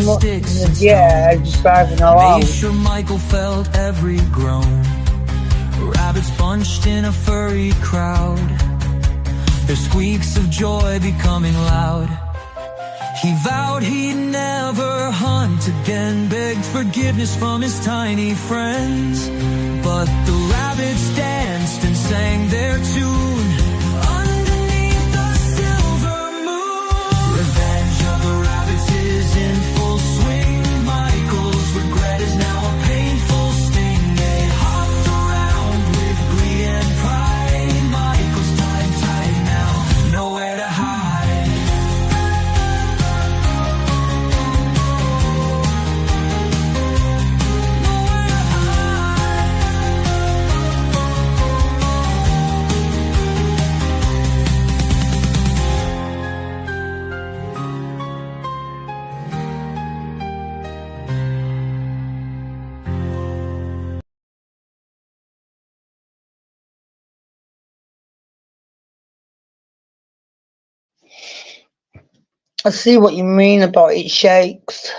loving it. Yeah, just driving along. Made sure Michael felt every groan. Rabbits bunched in a furry crowd, their squeaks of joy becoming loud. He vowed he'd never hunt again, begged forgiveness from his tiny friends. But the rabbits danced and sang their tune underneath the silver moon. Revenge of the rabbits is in full swing. Michael's regret I see what you mean about it shakes.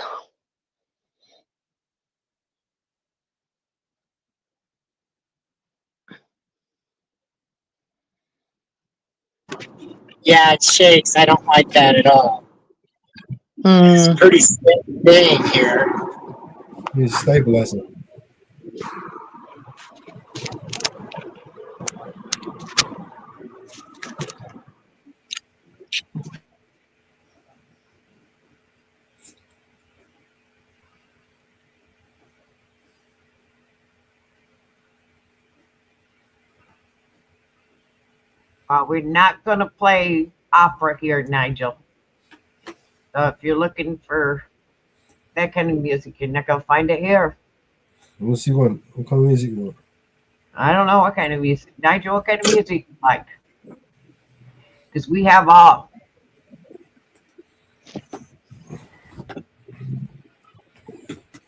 Yeah, it shakes. I don't like that at all. Hmm. It's pretty steady thing here. Use stabilizer. We're not going to play opera here, Nigel. So if you're looking for that kind of music, you're not going to find it here. What's you want? What kind of music you want? I don't know what kind of music. Nigel, what kind of music you like? Because we have all.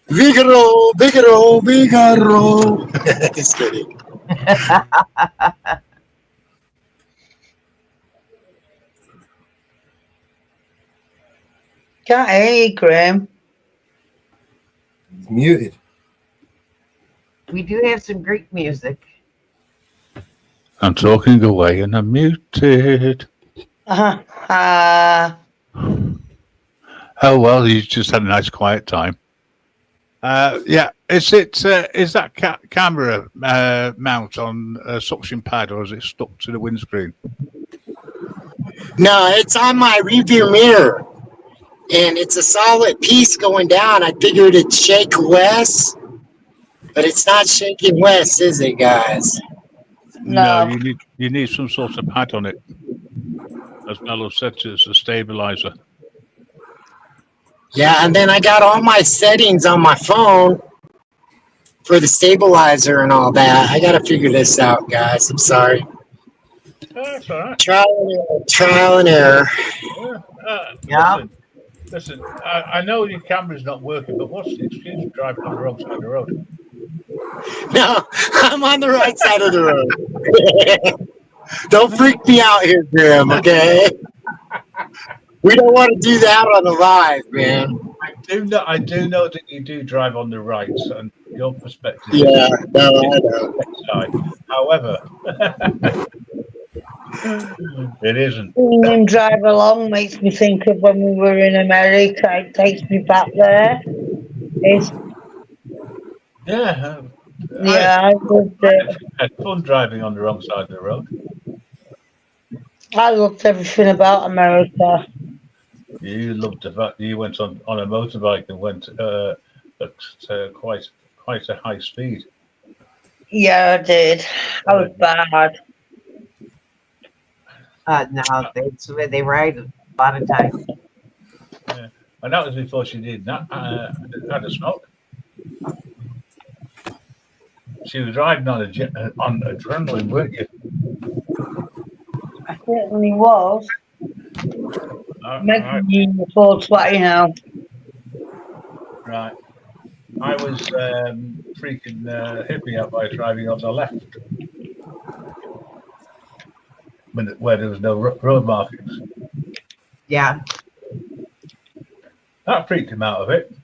Vigoro, Vigoro, Vigoro. Just kidding. Can't hear you, Graham. It's muted. We do have some Greek music. I'm talking away and I'm muted. Uh-huh. Oh well, you just had a nice quiet time. Yeah, is that camera mount on a suction pad, or is it stuck to the windscreen? No, it's on my rearview mirror. And it's a solid piece going down. I figured it'd shake less, but it's not shaking less, is it, guys? No, you need some sort of pad on it. As Mello said, it's a stabilizer. Yeah, and then I got all my settings on my phone for the stabilizer and all that. I got to figure this out, guys. I'm sorry. That's all right. Trial and error. Yeah. Listen, I know your camera's not working, but what's the excuse for driving on the wrong side of the road? No, I'm on the right side of the road. Don't freak me out here, Graham, okay? We don't want to do that on the live, man. I do know that you do drive on the right, and your perspective. Yeah, no, I know. However, it isn't. Seeing him drive along makes me think of when we were in America. It takes me back there. Yeah. I loved it. Had fun driving on the wrong side of the road. I loved everything about America. You loved the fact that you went on a motorbike and went at quite a high speed. Yeah, I did. I was bad. No, that's where they ride a lot of times. Yeah. And that was before she did that. Had a smoke. She was riding on adrenaline, weren't you? I certainly was. Making me full sweaty now. Right. I was freaking hippie out by driving on the left. Where there was no road markings. Yeah. That freaked him out of it.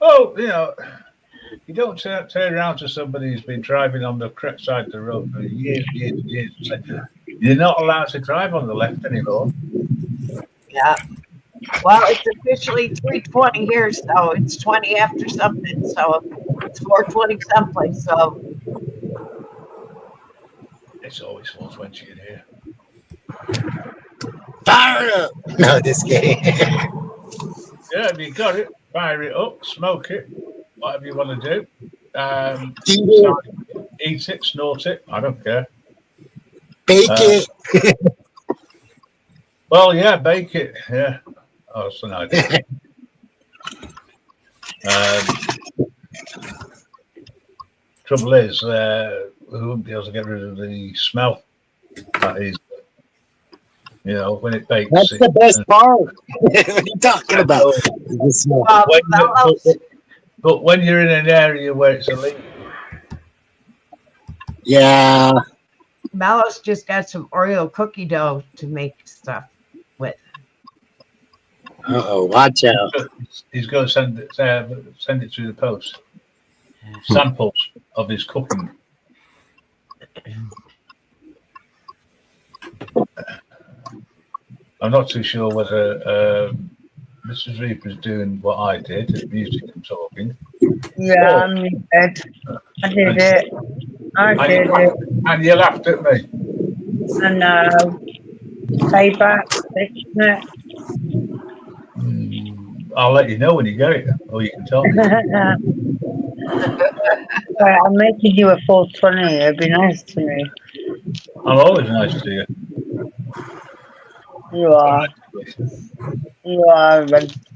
Oh, you don't turn around to somebody who's been driving on the correct side of the road for years and years and say, you're not allowed to drive on the left anymore. Yeah. Well, it's officially 3:20 here, so it's 20 after something, so it's 4:20 someplace, so. It's always 4:20 in here. Fire it up! No, this game. Yeah, you got it. Fire it up, smoke it, whatever you want to do. Eat it, snort it, I don't care. Bake it. Well, yeah, bake it. Yeah. Oh, that's an idea. Trouble is, we wouldn't be able to get rid of the smell that easily. When it bakes. That's the best part. What are you talking about? But when you're in an area where it's illegal. Yeah. Mallow's just got some Oreo cookie dough to make stuff. with. Uh-oh, watch out. He's got to send it through the post. Samples of his cooking. I'm not too sure whether Mrs. Reaper's doing what I did, music and talking. Yeah, I did. I did it. And you laughed at me. I know. Say back, isn't it? I'll let you know when you get it, or you can tell me. Right, I'm making you a 420. It'd be nice to me. I'm always nice to you. You are. You are,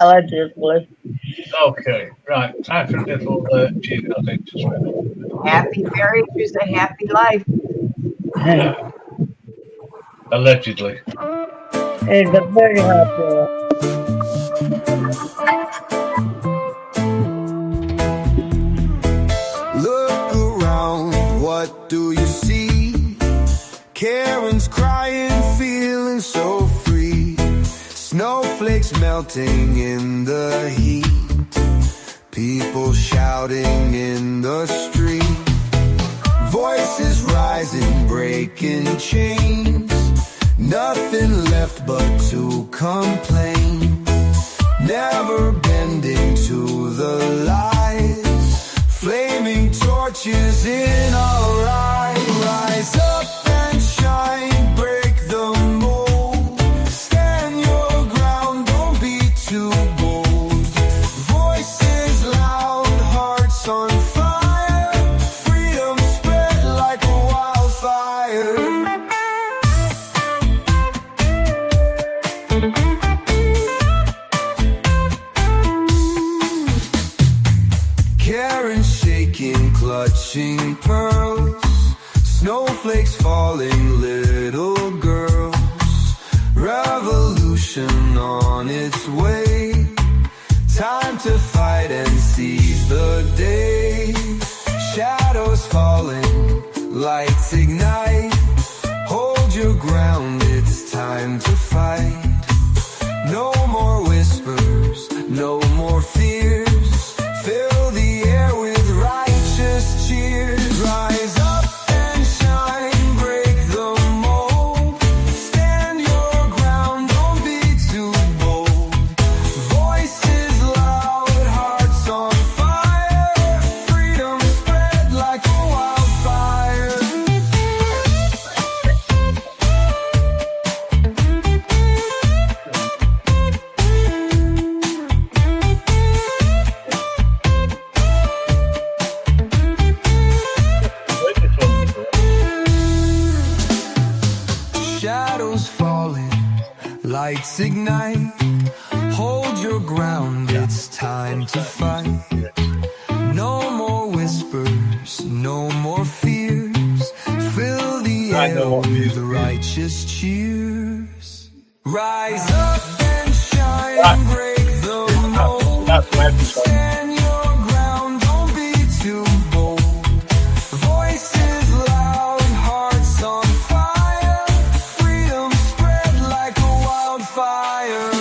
allegedly. Okay, right. Time for a little tune, I think. Happy marriage is a happy life. Allegedly. It's a very happy life. Look around, what do you see? Karen's crying, feeling so free. Snowflakes melting in the heat. People shouting in the street. Voices rising, breaking chains. Nothing left but to complain. Never bending to the lies. Flaming torches in our eyes. Rise up and shine, break the mold. Stand your ground, don't be too bold. Voices loud, hearts on fire. Freedom spread like a wildfire. Karen shaking, clutching pearls. Snowflakes falling, little girls. Revolution on its way. Time to fight and seize the day. Shadows falling, lights ignite. Hold your ground, it's time to fight. No more whispers, no more fears. Fill the air with righteous cheers. Rise up and shine, break the mold. Stand your ground, don't be too bold. Voices loud, hearts on fire. Freedom spread like a wildfire. Shadows falling, lights ignite. Hold your ground, it's time to fight. No more whispers, no more fears. Fill the air with righteous cheers. Rise up and shine, break the mold. Stand your ground, don't be too bold. Voices loud, hearts on fire. Freedom spread like a wildfire.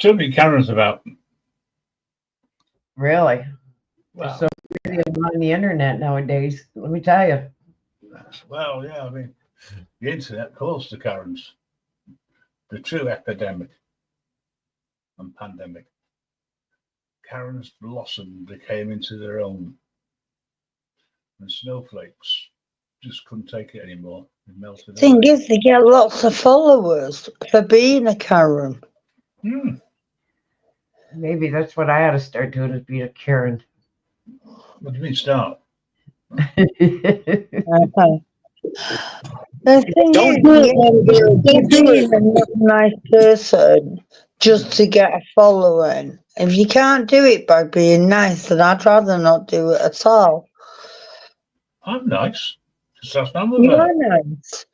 too many Karens about. Really? Well, So many of them on the internet nowadays. Let me tell you. well, yeah, I mean, the internet caused the Karens, the true epidemic and pandemic. Karens blossomed, they came into their own. And snowflakes just couldn't take it anymore. They melted Thing away. is, they get lots of followers for being a Karen. Maybe that's what I ought to start doing is be a Karen. What do you mean start? The thing Don't is, do it, Andrew. Don't do you're not a nice person just to get a following. If you can't do it by being nice, then I'd rather not do it at all. I'm nice. Just that's not You about are nice.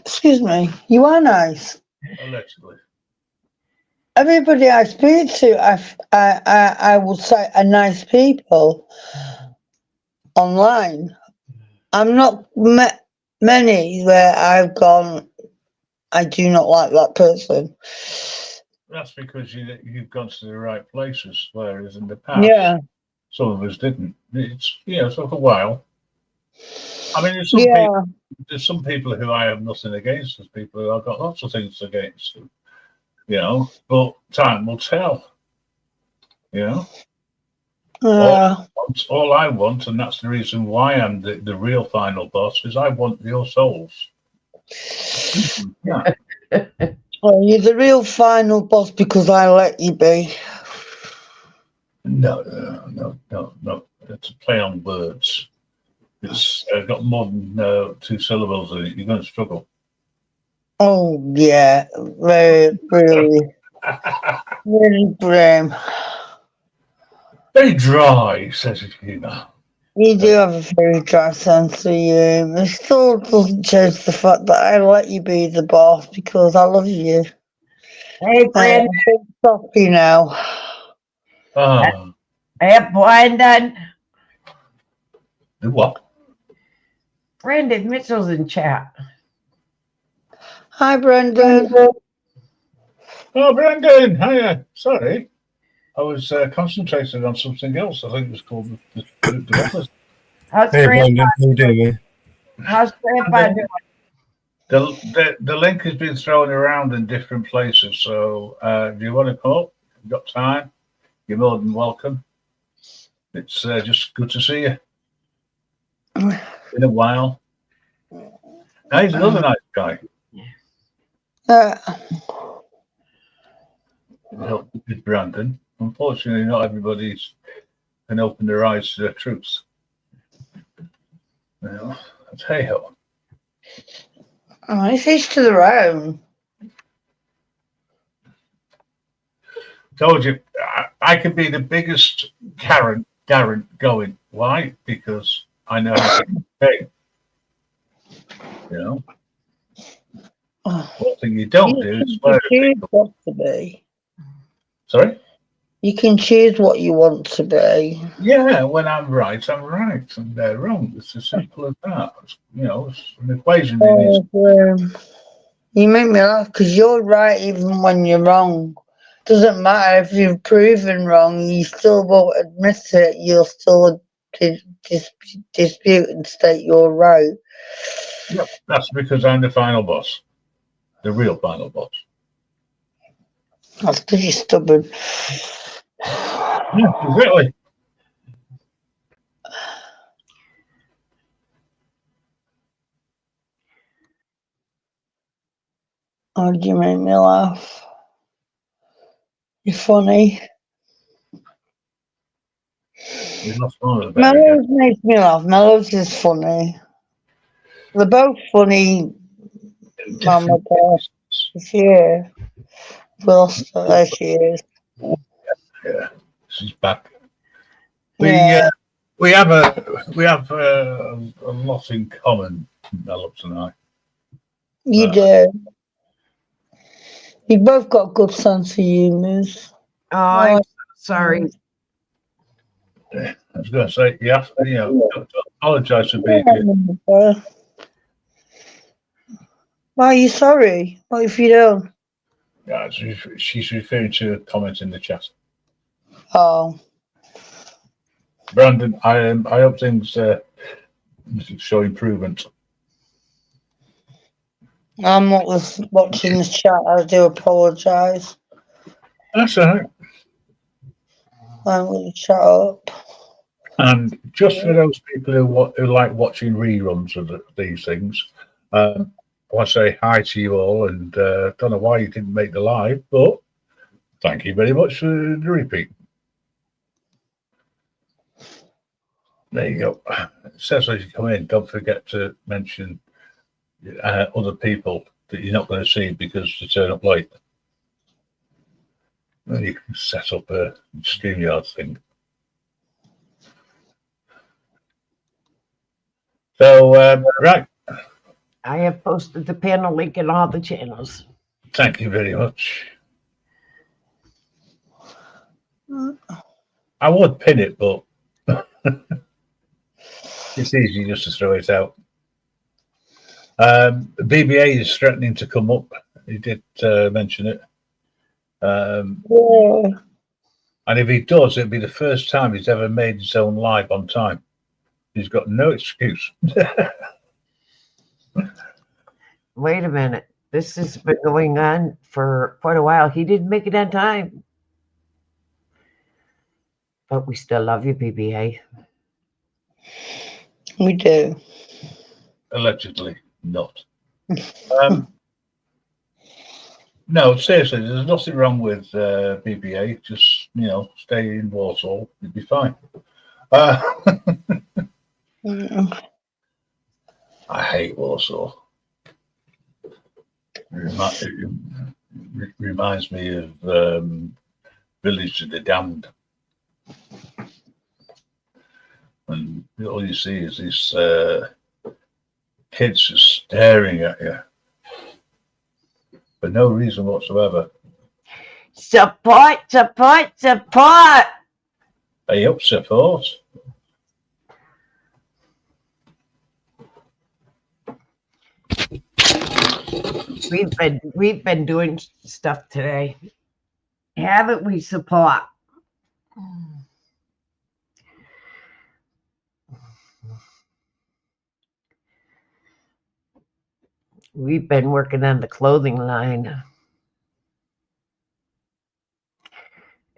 Excuse me. You are nice. allegedly. Everybody I speak to, I would say are nice people online. I'm not met many where I've gone, I do not like that person. That's because you've gone to the right places, whereas in the past, Yeah. some of us didn't. It's it's like a while. I mean, there's some people who I have nothing against. There's people who I've got lots of things against them. But time will tell. All I want, and that's the reason why I'm the real final boss, is I want your souls. Yeah. Well, you're the real final boss because I let you be. No. It's a play on words. It's got more than 2 syllables in it. You're going to struggle. Oh, yeah. Very, really, really grim. Very dry, says his humour. You do have a very dry sense of humour. It still doesn't change the fact that I let you be the boss because I love you. Hey, Brandon. Stop you now. Hey, Brandon. Do what? Brandon Mitchell's in chat. Hi, Brendan. Oh, Brendan. Hiya. Sorry. I was concentrating on something else. I think it was called the office. How's Hey, Grandpa? Brandon, how you doing, man? How's Grandpa doing? The link has been thrown around in different places. So if you want to come up, you've got time, you're more than welcome. It's just good to see you. Been a while. Now he's another nice guy. Help with Brandon. Unfortunately, not everybody can open their eyes to the truth. That's hey ho. Oh, it's each to their own. Told you, I could be the biggest Karen going. Why? Because I know how to pay. One thing you don't do is swear at people. What to be. Sorry? You can choose what you want to be. Yeah, when I'm right, I'm right, and they're wrong. It's as simple as that. It's an equation. You make me laugh because you're right even when you're wrong. Doesn't matter if you're proven wrong, you still won't admit it. You'll still dispute and state you're right. Yep, that's because I'm the final boss, the real final boss. That's because you're stubborn. Yeah, really. Oh, do you make me laugh? You're funny. Mellows makes me laugh. Mellows is funny. They're both funny. Mama, yeah. We lost her. There she is. Yeah, she's back. We have a lot in common, Mellows and I. You do. You both got good sense of humour. Oh, I'm sorry. Yeah, I was going to say, don't apologise for being here. Why are you sorry? What if you don't? Yeah, she's referring to a comment in the chat. Oh, Brandon, I hope things show improvement. I'm not watching the chat. I do apologise. That's all right. I'm going to shut up. And just for those people who like watching reruns of these things, I want to say hi to you all, and don't know why you didn't make the live, but thank you very much for the repeat. There you go. It says as you come in, don't forget to mention other people that you're not going to see because they turn up late. Then you can set up a StreamYard thing. So, right. I have posted the panel link in all the channels. Thank you very much. I would pin it, but it's easy just to throw it out. BBA is threatening to come up. He did mention it. Yeah. And if he does, it'll be the first time he's ever made his own live on time. He's got no excuse. Wait a minute. This has been going on for quite a while. He didn't make it on time. But we still love you, BBA. We do. Allegedly not. No, seriously, there's nothing wrong with BBA. Just, stay in Warsaw. You'd be fine. I hate Warsaw. It reminds me of Village of the Damned. And all you see is these kids just staring at you for no reason whatsoever. Support, support, support. Hey, up, support. We've been doing stuff today, haven't we? Support. We've been working on the clothing line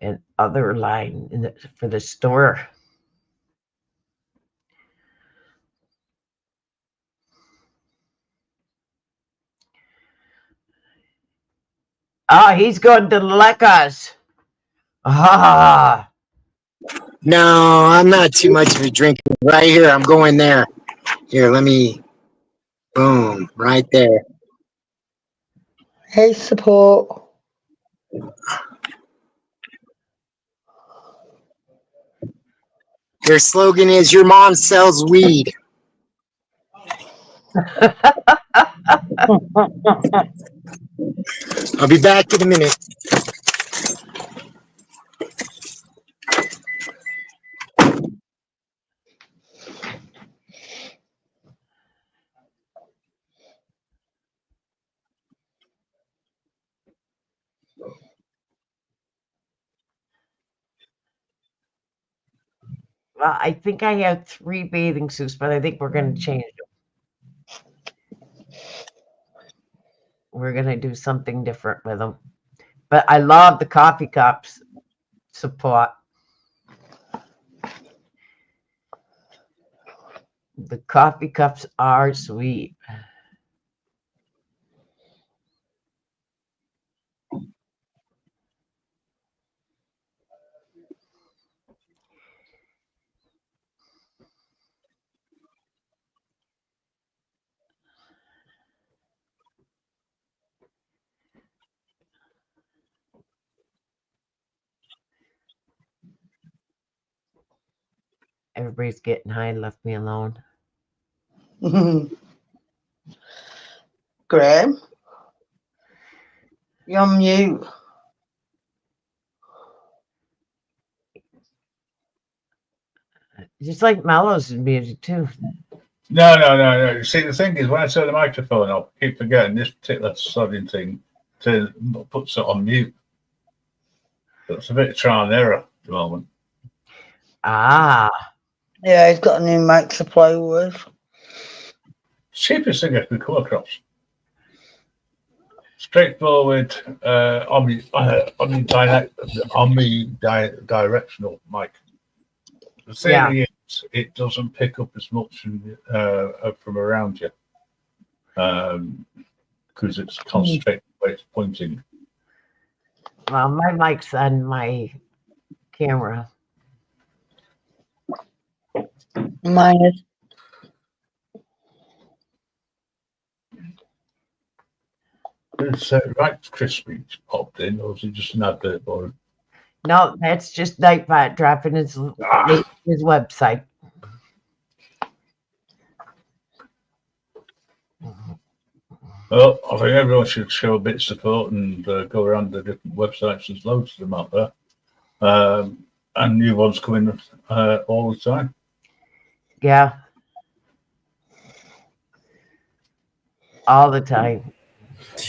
and other line for the store. Oh, he's going to Leca's. Ah. No, I'm not too much of a drinker. Right here, I'm going there. Here, let me. Boom, right there. Hey, support. Their slogan is "Your mom sells weed." I'll be back in a minute. Well, I think I have 3 bathing suits, but I think we're going to change them. We're going to do something different with them. But I love the coffee cups. Support. The coffee cups are sweet. Everybody's getting high and left me alone. Graham, you're on mute. Just like Mellow's music too. No. See, the thing is, when I turn the microphone off, I keep forgetting this particular sodding thing to puts it on mute. That's a bit of trial and error at the moment. Ah. Yeah, he's got a new Mac to play with. Cheapest thing I could come across. Straightforward, omnidirectional mic. The theory is it doesn't pick up as much from around you because it's concentrated where it's pointing. Well, my mic's on my camera. Mine is. Is right crispy popped in, or is it just an advert for him? No, that's just Nightbot dropping his website. Well, I think everyone should show a bit of support and go around the different websites. There's loads of them out there. And new ones coming all the time. Yeah. All the time.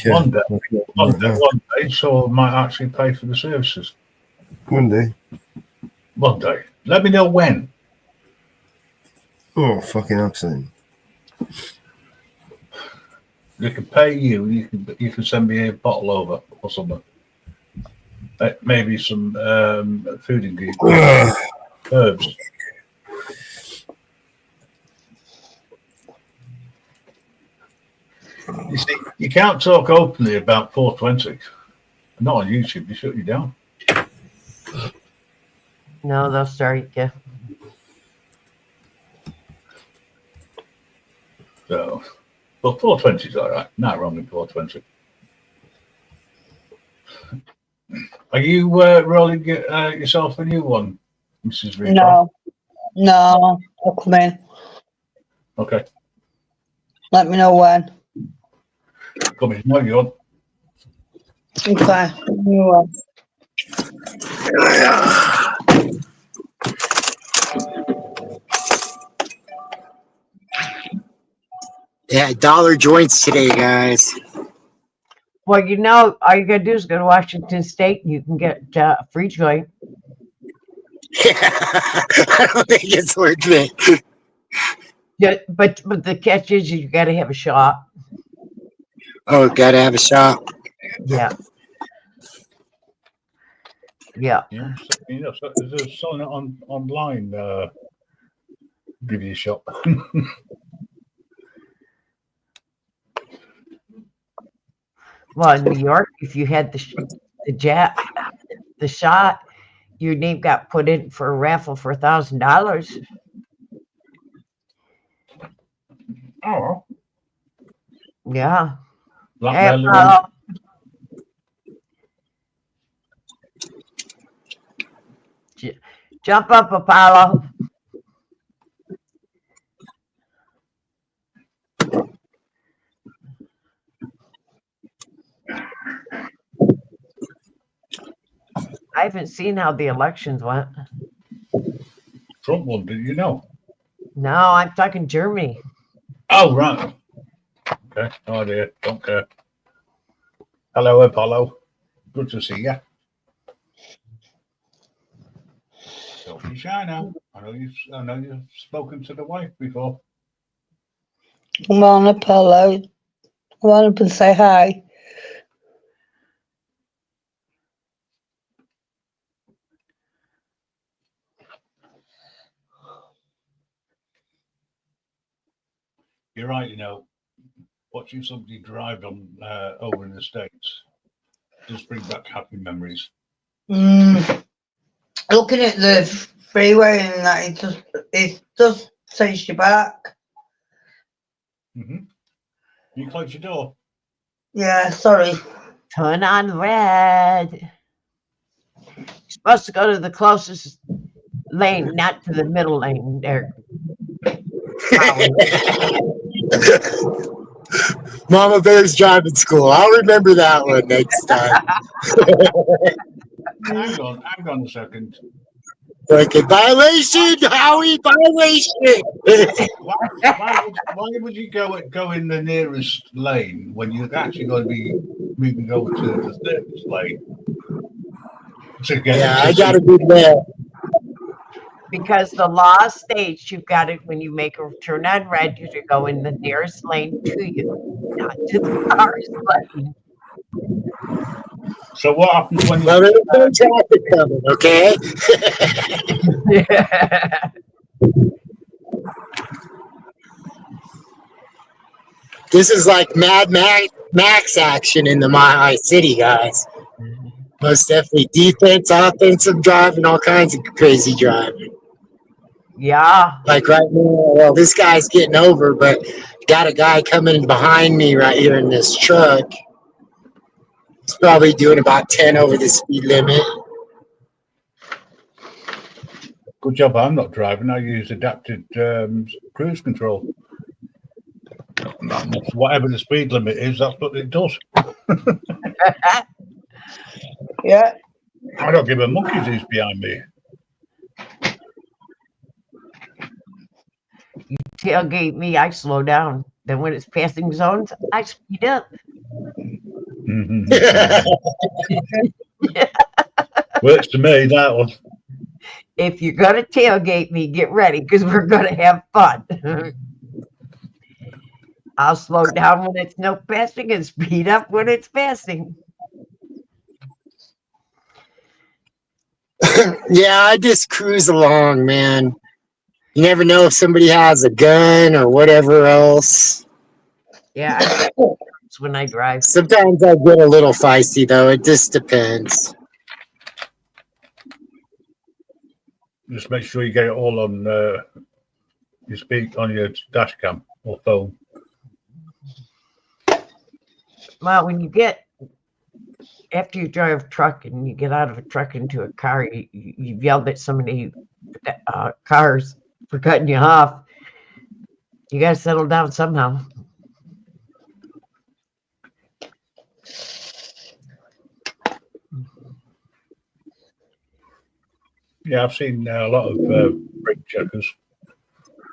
One day, someone might actually pay for the services. One day. One day. Let me know when. Oh, fucking absolutely. They can pay you. You can send me a bottle over or something. Maybe some food ingredients, herbs. You see, you can't talk openly about 420. Not on YouTube. They shut you down. No, they'll start you. So, well, 420 is all right. Not wrong with 420. Are you rolling yourself a new one, Mrs. Reed? No, I'll come in. Okay. Let me know when. Come in. No, you're on. Okay. New one. Yeah, dollar joints today, guys. Well, you know, all you gotta do is go to Washington State and you can get a free joint. I don't think it's worth it. Yeah, but the catch is you gotta have a shot. Oh, gotta have a shot. Yeah. Yeah. Yeah. You know, so there's someone online give you a shot. Well, in New York, if you had the shot, your name got put in for a raffle for $1,000. Oh. Yeah. Hey, jump up, Apollo. I haven't seen how the elections went. Trump won, did you know? No, I'm talking Germany. Oh, right. Okay, no idea. Don't care. Hello, Apollo. Good to see you. Don't be shy now. I know you've spoken to the wife before. Come on, Apollo. Come on up and say hi. You're right, you know, watching somebody drive on over in the States does bring back happy memories. Looking at the freeway and that, it just takes you back. Mm-hmm. You close your door. Yeah, sorry. Turn on red. You're supposed to go to the closest lane, not to the middle lane there. Mama Bear's driving school. I'll remember that one next time. Hang on a second. Okay, violation, Howie, violation. Why would you go in the nearest lane when you're actually going to be moving over to the service lane. To get Yeah, I into got a good there. Because the law states you've got it when you make a turn on red, you should go in the nearest lane to you, not to the car's lane. So what happens when Well, there's no traffic coming, okay? This is like Mad Max action in the Mile City, guys. Most definitely defense, offensive driving, all kinds of crazy driving. Yeah. Like right now, well, this guy's getting over, but got a guy coming behind me right here in this truck. He's probably doing about 10 over the speed limit. Good job I'm not driving. I use adapted cruise control. Whatever the speed limit is, that's what it does. Yeah. I don't give a monkey's who's behind me. You tailgate me, I slow down. Then when it's passing zones, I speed up. Works to me, that one. If you're gonna tailgate me, get ready because we're gonna have fun. I'll slow down when it's no passing and speed up when it's passing. Yeah, I just cruise along, man. You never know if somebody has a gun or whatever else. Yeah, it's when I drive. Sometimes I get a little feisty, though. It just depends. Just make sure you get it all on you speak on your dash cam or phone. Well, when you get after you drive a truck and you get out of a truck into a car, you've yelled at so many cars for cutting you off. You got to settle down somehow. Yeah, I've seen a lot of brake checkers.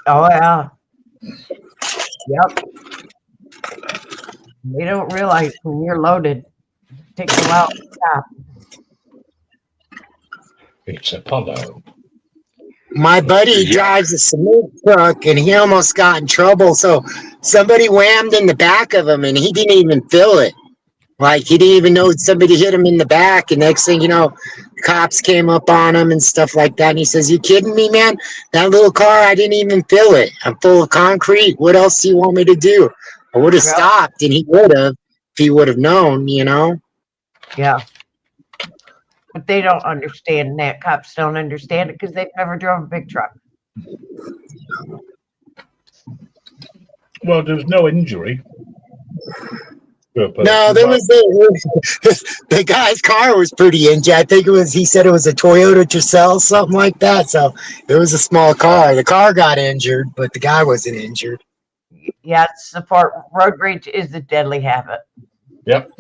Oh, yeah. Yep. They don't realize when you're loaded, it takes a while to stop. It's Apollo. My buddy drives a cement truck and he almost got in trouble. So somebody whammed in the back of him and he didn't even feel it. Like he didn't even know somebody hit him in the back. And next thing you know, cops came up on him and stuff like that. And he says, "You kidding me, man? That little car, I didn't even feel it. I'm full of concrete. What else do you want me to do?" I would have stopped, and he would have if he would have known, you know? Yeah. But they don't understand that. Cops don't understand it because they've never drove a big truck. Well, there's no injury. No, there was the guy's car was pretty injured. I think he said it was a Toyota Tercel, something like that. So it was a small car. The car got injured, but the guy wasn't injured. Yeah, support road rage is a deadly habit. Yep.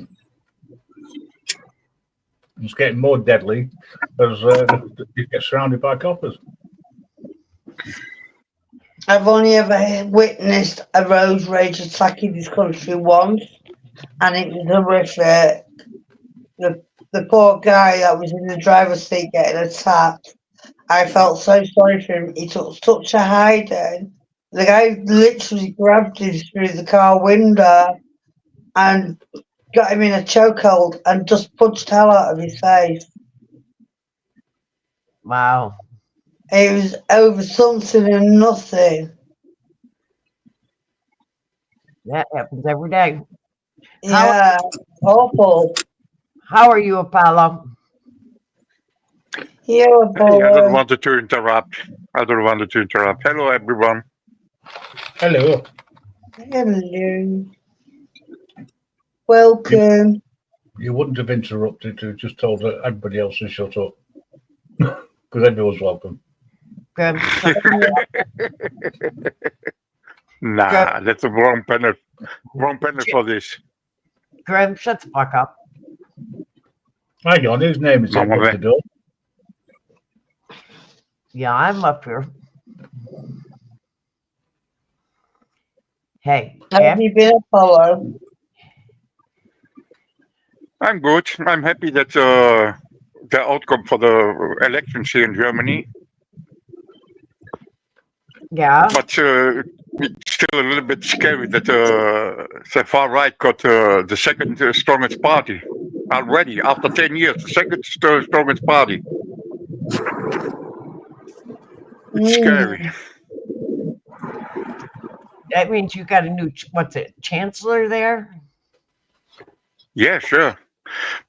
It's getting more deadly as you get surrounded by coppers. I've only ever witnessed a road rage attack in this country once, and it was horrific. The poor guy that was in the driver's seat getting attacked, I felt so sorry for him. He took such a hiding. The guy literally grabbed him through the car window and got him in a chokehold and just punched hell out of his face. Wow. It was over something and nothing. That happens every day. Yeah, awful. How are you, Apollo? Yeah, Hey, I don't want to interrupt. Hello, everyone. Hello. Hello. Welcome. You wouldn't have interrupted. You just told everybody else to shut up. Because everyone's welcome. Good. Nah, that's a wrong panel. Wrong panel for this. Grim, shut the fuck up. Hang on, whose name is it? What's the door? Yeah, I'm up here. Hey. Have you been Apollo? I'm good. I'm happy that the outcome for the elections here in Germany. Yeah. But it's still a little bit scary that the far right got the second strongest party already after 10 years. The second strongest party. It's scary. That means you got a new, chancellor there? Yeah, sure.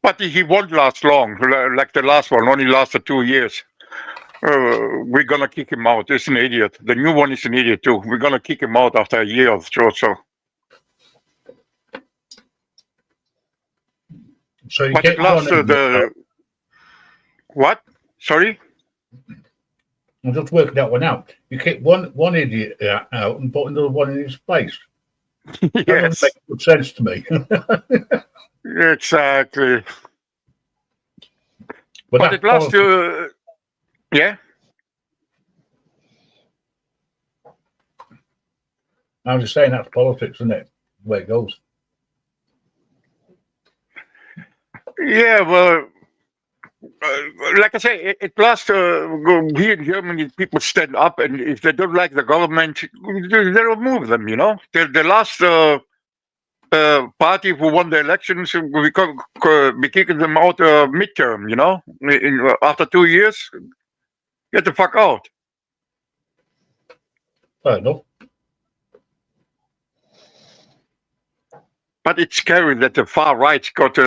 But he won't last long. Like the last one, only lasted 2 years. We're gonna kick him out. He's an idiot. The new one is an idiot too. We're gonna kick him out after a year or so. So you But get at last, one the what? Sorry. I'm just working that one out. You kick one idiot out and put another one in his place. That doesn't make good sense to me. Exactly. But at last, yeah. I'm just saying that's politics, isn't it? The way it goes. Yeah, well, like I say, at last, here in Germany, people stand up, and if they don't like the government, they remove them. You know, the last party who won the elections, we be kicking them out midterm. You know, after 2 years, get the fuck out. Fair enough. But it's scary that the far right got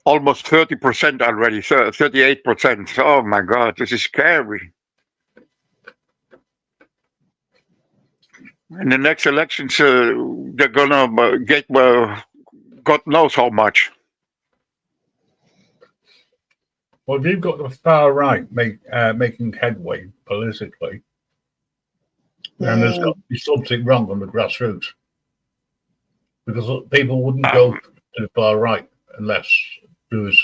almost 30% already, 38%. Oh my God, this is scary. In the next elections, they're gonna get God knows how much. Well, if you've got the far right making headway politically, then there's got to be something wrong on the grassroots. Because people wouldn't go to the far right unless there was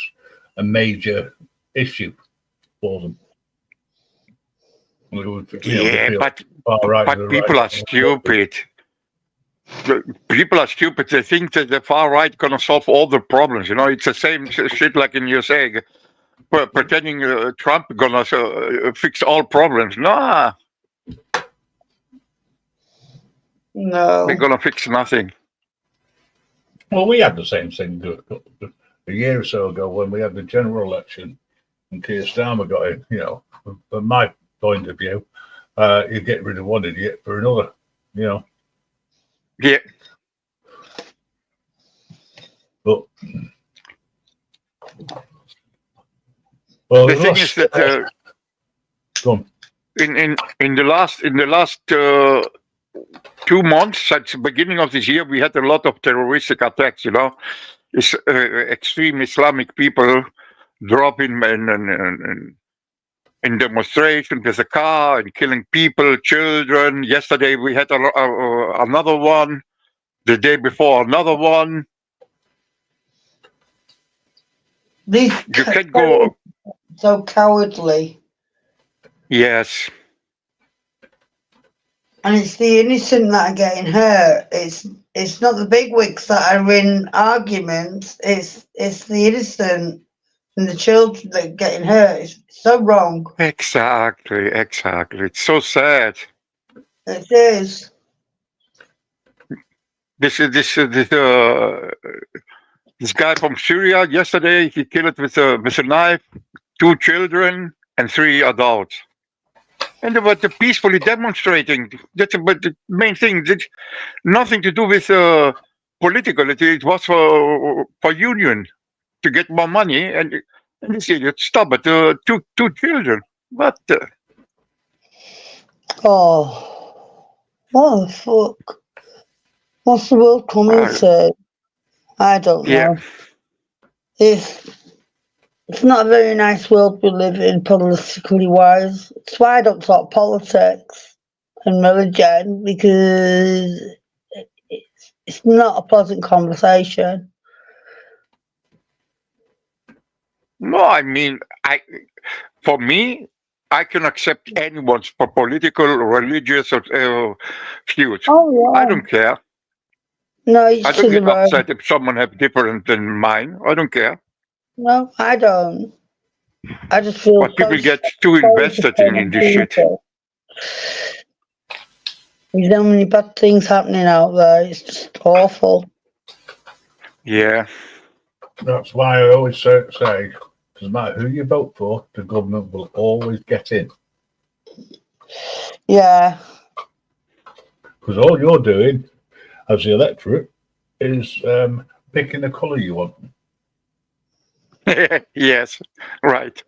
a major issue for them. Yeah, but people are stupid. People are stupid. They think that the far right gonna solve all the problems. You know, it's the same shit like in USA, pretending Trump gonna fix all problems. Nah, no, they're gonna fix nothing. Well, we had the same thing a year or so ago when we had the general election and Keir Starmer got in. You know, from my point of view, you get rid of one idiot for another. You know. Yeah. But the thing is that in the last 2 months, since the beginning of this year, we had a lot of terroristic attacks. You know, it's extreme Islamic people dropping in demonstrations with a car and killing people, children. Yesterday we had another one. The day before, another one. You can go. So cowardly. Yes. And it's the innocent that are getting hurt. It's not the bigwigs that are in arguments. It's the innocent and the children that are getting hurt. It's so wrong. Exactly. It's so sad. It is. This guy from Syria yesterday, he killed with a knife 2 children and 3 adults. And they were peacefully demonstrating. But the main thing, nothing to do with political. It was for union to get more money. And this idiot stopped at 2 children. What the? Oh, what the fuck? What's the world coming to? I don't know. It's not a very nice world we live in, politically wise. That's why I don't talk politics and religion, because it's not a pleasant conversation. No, I mean, for me, I can accept anyone's political, religious views. Oh, yeah. I don't care. No, it's I to don't the get road. upset if someone have different than mine. I don't care. No, I don't. I just feel But people so get too sorry for invested in this shit. people. There's so many bad things happening out there. It's just awful. Yeah. That's why I always say, doesn't matter who you vote for, the government will always get in. Yeah. Because all you're doing as the electorate is picking the colour you want. Yes, right.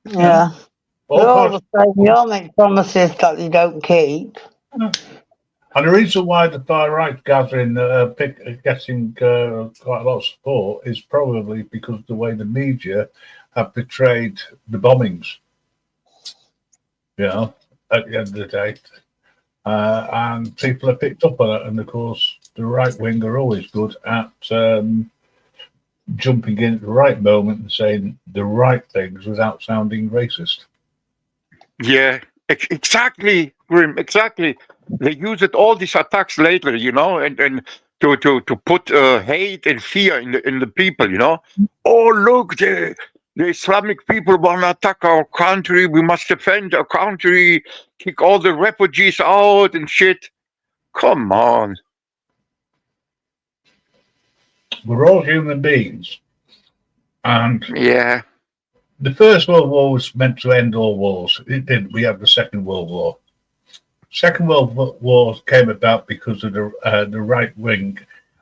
Yeah. All They're all parts- the same. We all make promises that they don't keep. And the reason why the far right gathering, getting quite a lot of support is probably because the way the media have portrayed the bombings. You know, at the end of the day, and people have picked up on it. And of course, the right wing are always good at jumping in at the right moment and saying the right things without sounding racist. Yeah, exactly, Grim. Exactly. They use it all these attacks later, you know, and to put hate and fear in the people, you know. Oh, look, the Islamic people want to attack our country. We must defend our country. Kick all the refugees out and shit. Come on. We're all human beings, and yeah, the First World War was meant to end all wars. It didn't. We had the Second World War. Second World War came about because of the right wing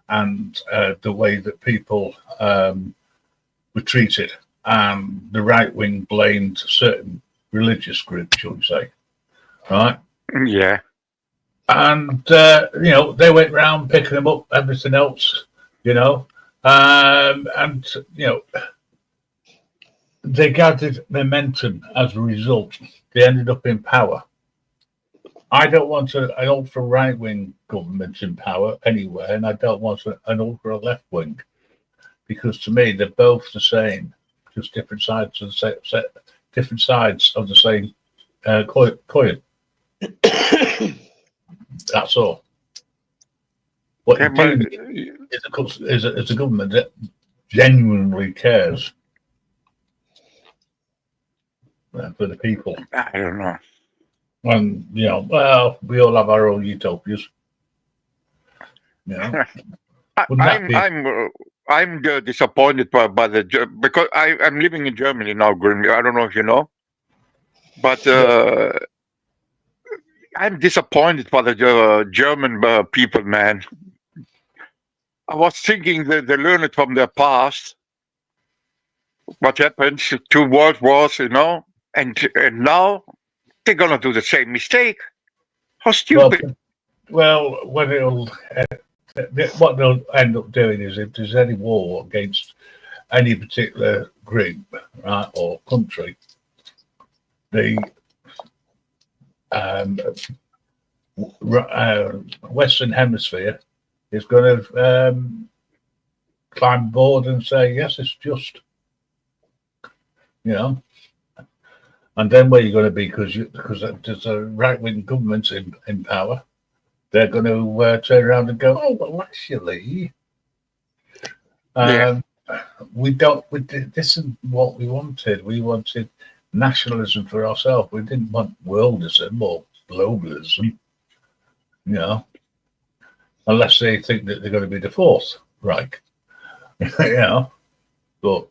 and the way that people were treated, and the right wing blamed certain religious groups, shall we say, right? Yeah. And you know, they went round picking them up, everything else, you know, and you know, they gathered momentum as a result. They ended up in power. I don't want an ultra right wing government in power anywhere, and I don't want an ultra left wing, because to me they're both the same, just different sides of the same coin. That's all. What you do is a government that genuinely cares for the people. I don't know. And you know, well, we all have our own utopias. You know, I'm disappointed by the because I'm living in Germany now, Grim. I don't know if you know, but I'm disappointed by the German people, man. I was thinking that they learned it from their past. What happened? 2 world wars, you know, and now they're gonna do the same mistake. How stupid! Well, what they'll end up doing is, if there's any war against any particular group, right, or country, the Western Hemisphere is going to climb board and say, yes, it's just, you know. And then where you're going to be, because there's a right-wing government in power, they're going to turn around and go, oh, well, actually, this is what we wanted. We wanted nationalism for ourselves. We didn't want worldism or globalism, you know, unless they think that they're going to be the Fourth Reich, you know. But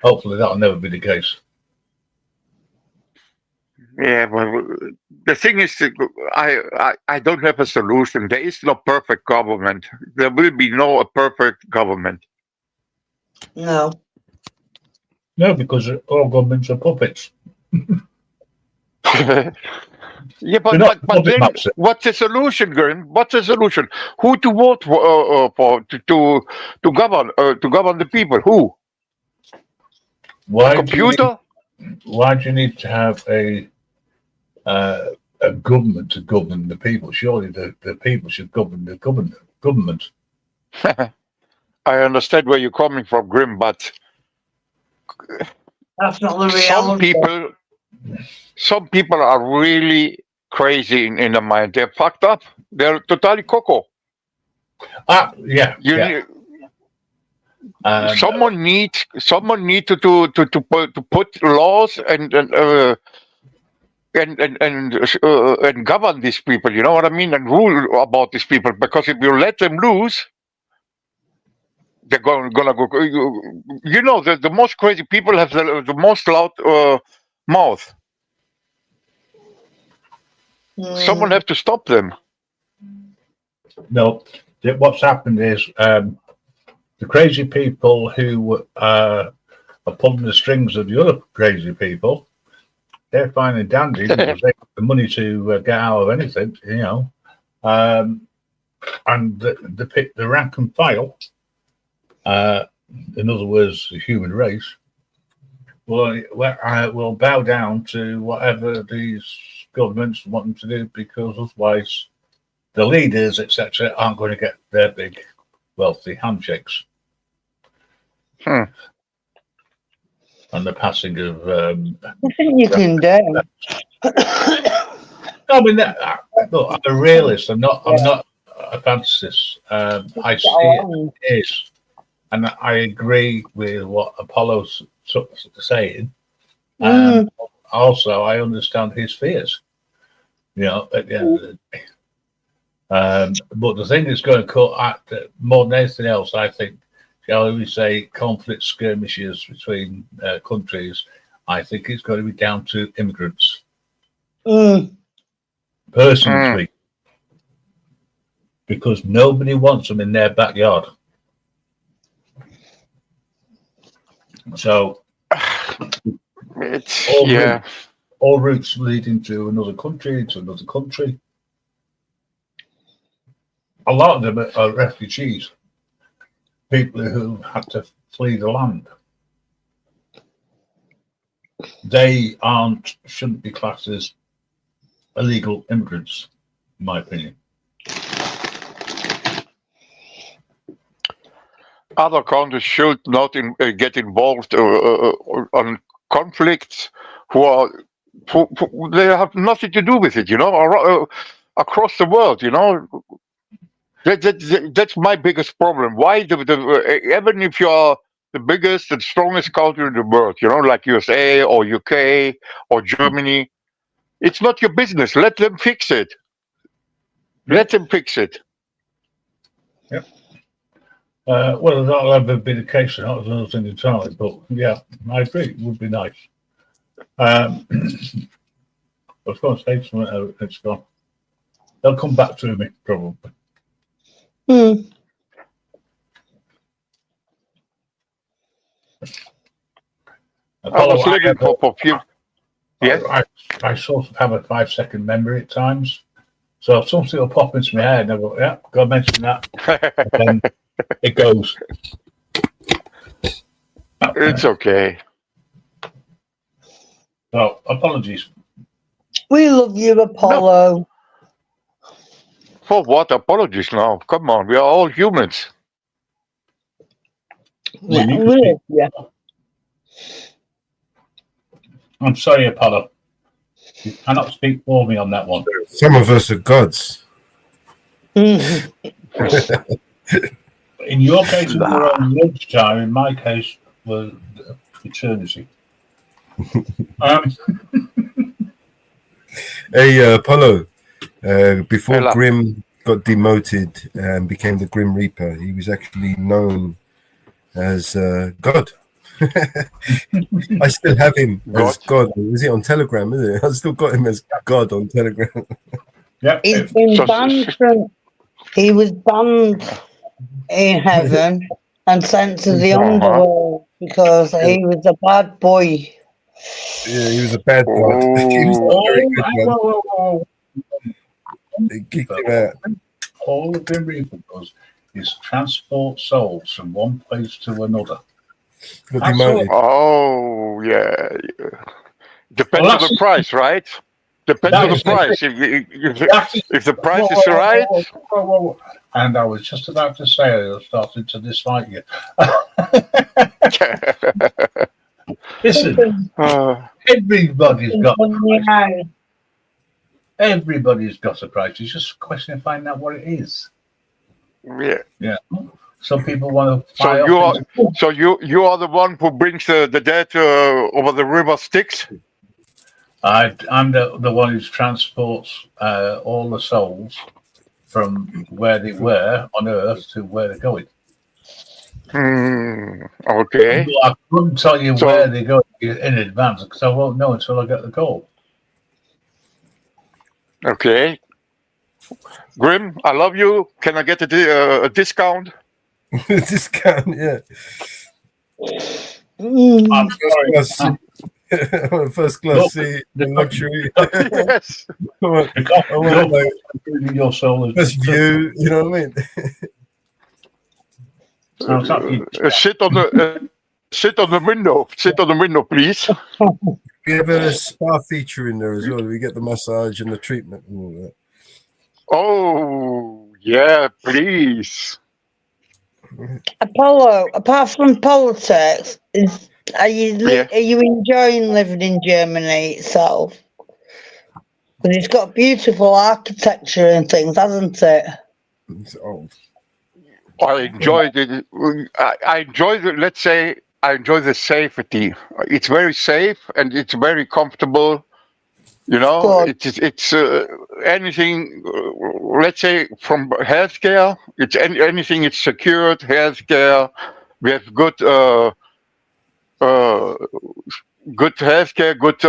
hopefully that'll never be the case. Yeah, but the thing is, I don't have a solution. There is no perfect government. There will be no perfect government. No. No, because all governments are puppets. Yeah, but then what's the solution, Grim? What's the solution? Who to vote for to govern the people? Who? Why computer? Why do you need to have a government to govern the people? Surely the people should govern the government. I understand where you're coming from, Grim, but that's not the reality. Some people are really crazy in the mind. They're fucked up. They're totally coco. Yeah. Someone needs to put laws and govern these people. You know what I mean? And rule about these people, because if you let them loose, they're gonna go. You know, the most crazy people have the most loud mouth. Someone have to stop them. No, what's happened is the crazy people who are pulling the strings of the other crazy people, they're fine and dandy because they have the money to get out of anything, you know. And the rank and file, in other words, the human race, will bow down to whatever these governments want them to do, because otherwise the leaders, etc., aren't going to get their big, wealthy handshakes. And the passing of. Nothing you can do. I mean, look, I'm a realist. I'm not a fantasist. I see it is, and I agree with what Apollo's saying. Also, I understand his fears. You know, at the end of the day. But the thing that's going to cut more than anything else, I think, shall we say, conflict skirmishes between countries, I think it's going to be down to immigrants. Personally, because nobody wants them in their backyard. So, all routes leading to another country, A lot of them are refugees, people who had to flee the land. They shouldn't be classed as illegal immigrants, in my opinion. Other countries should not get involved on conflicts who they have nothing to do with it, you know, across the world, you know. That's my biggest problem. Why even if you are the biggest and strongest country in the world, you know, like USA or UK or Germany, it's not your business. Let them fix it. Let them fix it. Yep. Well, that'll ever be the case. That was another thing entirely, but yeah, I agree. It would be nice. I was going to say something. It's gone. They'll come back to me probably. I was looking for a few. Yeah, I sort of have a 5-second memory at times, so if something will pop into my head, and I go, "Yeah, got to mention that." And then it goes. It's okay. So apologies. We love you, Apollo. No. For what apologies now? Come on, we are all humans. Yeah. I'm sorry, Apollo. You cannot speak for me on that one. Some of us are gods. In your case, we were on lunchtime. In my case, was eternity. Hey, Apollo. Before Grim got demoted and became the Grim Reaper, he was actually known as God. I still have him as God. Is it on Telegram? Is it? I still got him as God on Telegram. Yeah, he's been banned from. He was banned in heaven and sent to the underworld because he was a bad boy. Yeah, he was a bad God. He was a very good one. They kicked him out. All the Grim Reaper does is transport souls from one place to another. Oh, yeah. Depends on the price, right? Depends on the price. If the price is right. And I was just about to say I was starting to dislike you. Listen, everybody's got a price. It's just a question of finding out what it is. Yeah. Yeah. Some people want to fly So off you are the one who brings the dead over the river Styx. I'm the one who transports all the souls from where they were on Earth to where they're going. Okay. I couldn't tell you So- where they go in advance because I won't know until I get the call. Okay. Grim, I love you. Can I get a discount? Discount, yeah. I'm sorry. First class seat, the luxury. Yes. I want like Your soul is best view. You know what I mean? Sit on the window. Sit on the window, please. We have a spa feature in there as well. We get the massage and the treatment and all that. Oh yeah, please. Apollo, apart from politics, are you enjoying living in Germany itself? Because it's got beautiful architecture and things, hasn't it? It's old. I enjoyed it. I enjoy the. Let's say I enjoy the safety. It's very safe and it's very comfortable. You know, it's anything. Let's say from healthcare, it's anything. It's secured healthcare. We have good healthcare, good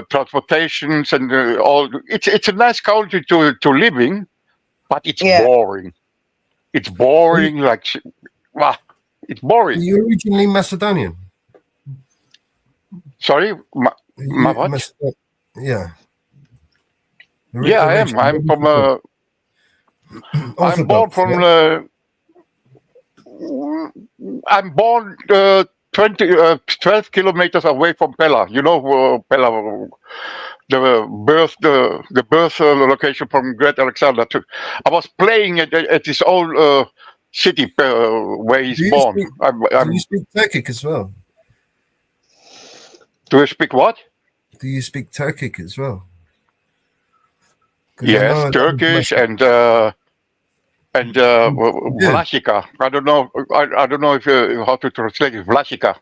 transportations, and all. It's a nice country to live in, but it's boring. It's boring. It's boring. Are you originally Macedonian? Sorry, my what? Yeah. Yeah, I am. I'm from. I'm born from. I'm born 12 kilometers away from Pella. You know Pella, the birth location from Great Alexander. I was playing at his old city where he's born. Do you speak Turkic as well? Do you speak what? Do you speak Turkic as well? Yes, Turkish and Vlasica. I don't know. I don't know if how to translate it. Vlasica.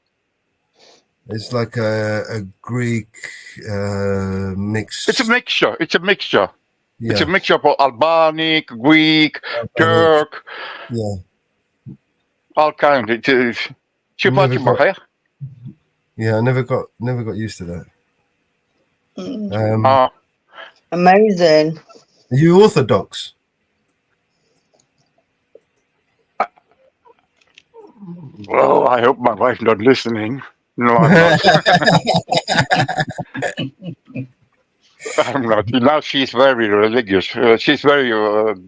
It's like a Greek mix. It's a mixture. It's a mixture. Yeah. It's a mixture of Albanic, Greek, Turk. Yeah. All kinds. It is. Yeah, I never got used to that. Amazing. Are you Orthodox? Well, I hope my wife's not listening. No, I'm not. I'm not. Now she's very religious. She's very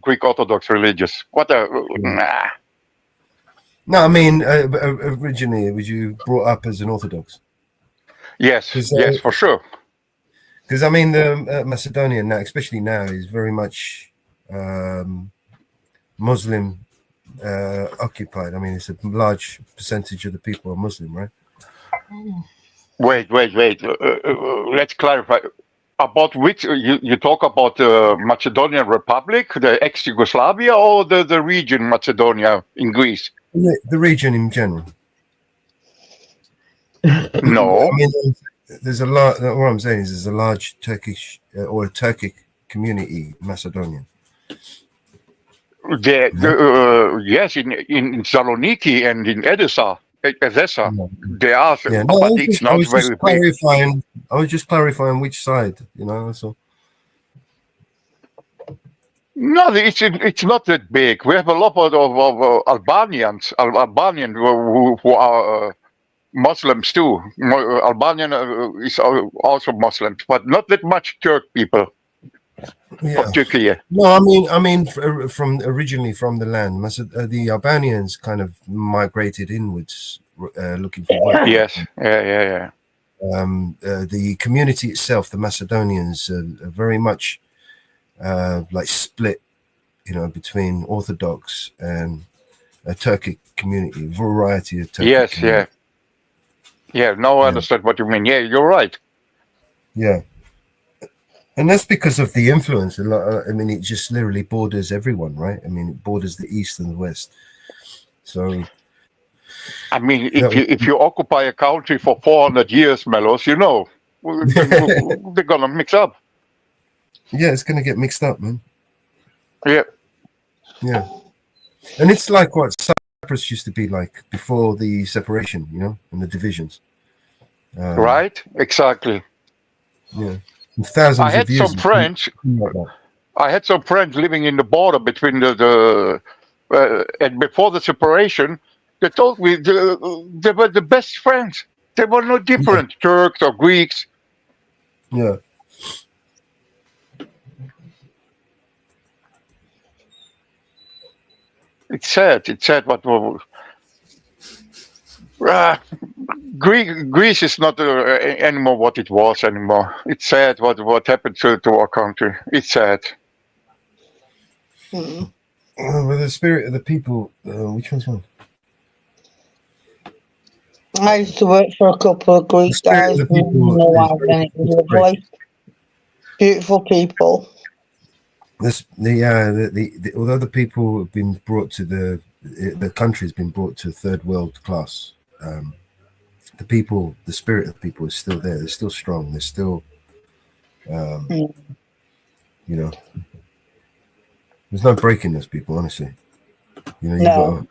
Greek Orthodox religious. What a nah. No, I mean, originally, was you brought up as an Orthodox? Yes, yes, for sure. Because I mean, the Macedonian now, especially now, is very much Muslim occupied. I mean, it's a large percentage of the people are Muslim, right? Wait. Let's clarify. About which you talk about the Macedonian Republic, the ex-Yugoslavia, or the region Macedonia in Greece? The region in general. No. I mean, there's a lot. What I'm saying is, there's a large Turkish or a Turkic community in Macedonia. Yes, in Saloniki and in Edessa, there are, Yeah, but it's not very big. I was just clarifying which side, you know. So No, it's not that big. We have a lot of Albanians who are Muslims too. Albanian is also Muslims, but not that much Turk people from Turkey. No, I mean, from originally from the land, the Albanians kind of migrated inwards, looking for work. Yes, yeah. The community itself, the Macedonians, are very much like split, you know, between Orthodox and a Turkic community, variety of Turkic. Yes, community. yeah. Now I understand what you mean. Yeah, you're right. Yeah. And that's because of the influence. I mean, it just literally borders everyone, right? I mean, it borders the East and the West. So, I mean, if you occupy a country for 400 years, Melos, you know, they're gonna mix up. Yeah, it's gonna get mixed up, man. Yeah. Yeah. And it's like what Cyprus used to be like before the separation, you know, and the divisions. Right? Exactly. Yeah. Thousands I had of years. some friends. I had some friends living in the border between the and before the separation. They told me they were the best friends. They were no different, Turks or Greeks. Yeah. It's sad. It's sad what Greece is not anymore what it was anymore. It's sad what happened to our country. It's sad. With the spirit of the people, which one's one? I used to work for a couple of Greek guys. And it was lovely. Beautiful people. Although the people have been brought to the country's been brought to third world class, the people, the spirit of the people is still there. They're still strong. They're still, you know, there's no breaking those people, honestly. You know,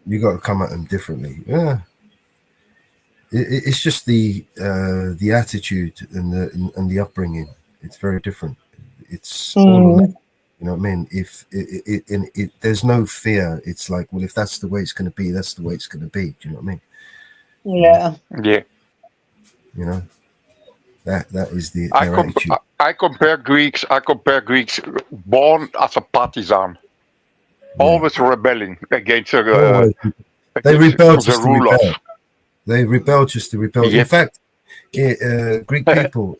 you got to come at them differently. Yeah. It's just the attitude and the upbringing. It's very different. It's all, you know what I mean? If there's no fear, it's like, well, if that's the way it's going to be, that's the way it's going to be. Do you know what I mean? Yeah. Yeah. You know, that is the attitude. I compare Greeks born as a partisan, always rebelling against they rebel the just to rulers. rebel. They rebel just to rebel. Yep. In fact, Greek people,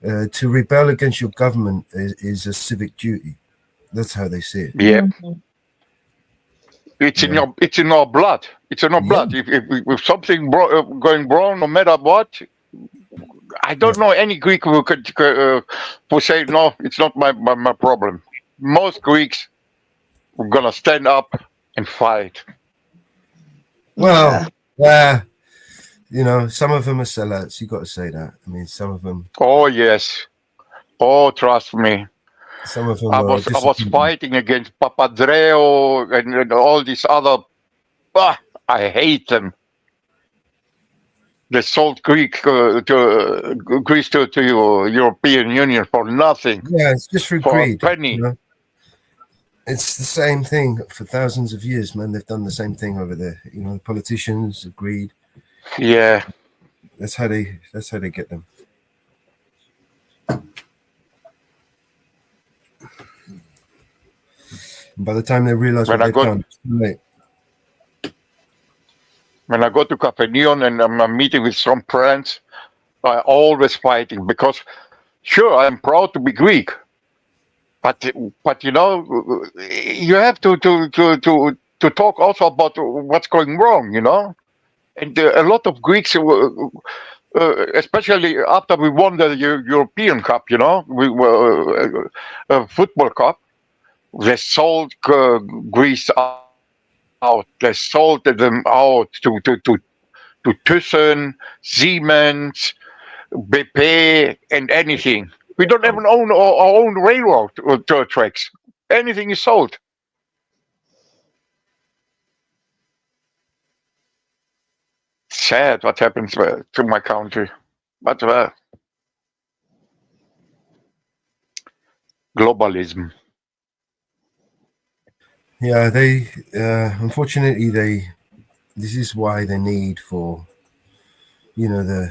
to rebel against your government is a civic duty. That's how they see it. Yeah. It's in our blood. It's in our blood. If something going wrong, no matter what, I don't know any Greek who could say no. It's not my problem. Most Greeks are gonna stand up and fight. Well, you know, some of them are sellouts. You got to say that. I mean, some of them. Oh yes. Oh, trust me. Some of them. I was fighting against Papadreo and all these other. I hate them. They sold Greece to European Union for nothing. Yeah, it's just for A greed. penny. You know? It's the same thing for thousands of years, man. They've done the same thing over there. You know, the politicians agreed. Yeah. That's how they get them. And by the time they realize what they've done, it's too late. When I go to Cafe Neon and I'm meeting with some friends, I always fighting because, sure, I'm proud to be Greek, but you know, you have to talk also about what's going wrong, you know, and a lot of Greeks, especially after we won the European Cup, you know, we were a football cup, they sold Greece out. They sold them out to Thyssen, Siemens, BP, and anything. We don't even own our own railroad tracks. Anything is sold. Sad what happens to my country, but globalism. Yeah, they unfortunately this is why they need for, you know, the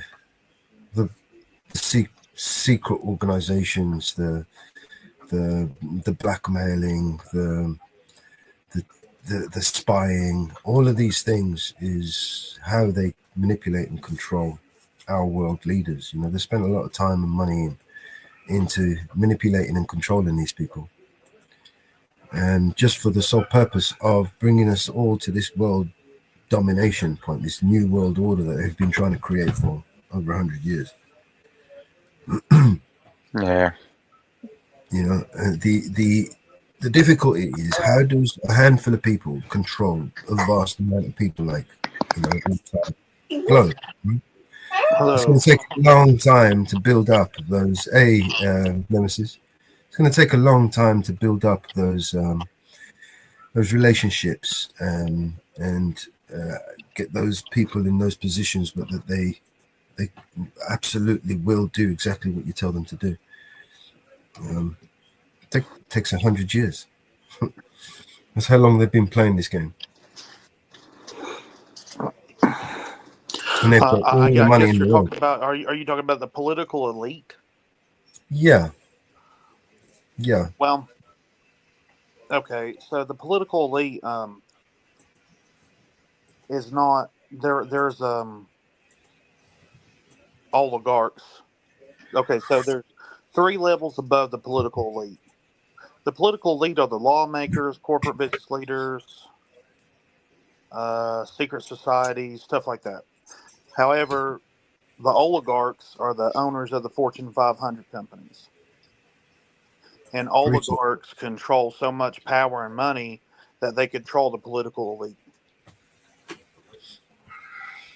secret organizations, the blackmailing, the spying, all of these things is how they manipulate and control our world leaders. You know, they spend a lot of time and money into manipulating and controlling these people. And just for the sole purpose of bringing us all to this world domination point, this new world order that they've been trying to create for over 100 years. Yeah. You know, the difficulty is, how does a handful of people control a vast amount of people, like, you know, the entire globe? It's going to take a long time to build up those Nemesis. It's going to take a long time to build up those relationships and get those people in those positions, but that they absolutely will do exactly what you tell them to do. Takes 100 years. That's how long they've been playing this game. And they've got all the money I guess in you're the world. talking about. Are you talking about the political elite? Yeah. Well, okay. So the political elite is not there. There's oligarchs. Okay, so there's 3 levels above the political elite. The political elite are the lawmakers, corporate business leaders, secret societies, stuff like that. However, the oligarchs are the owners of the Fortune 500 companies. And oligarchs control so much power and money that they control the political elite.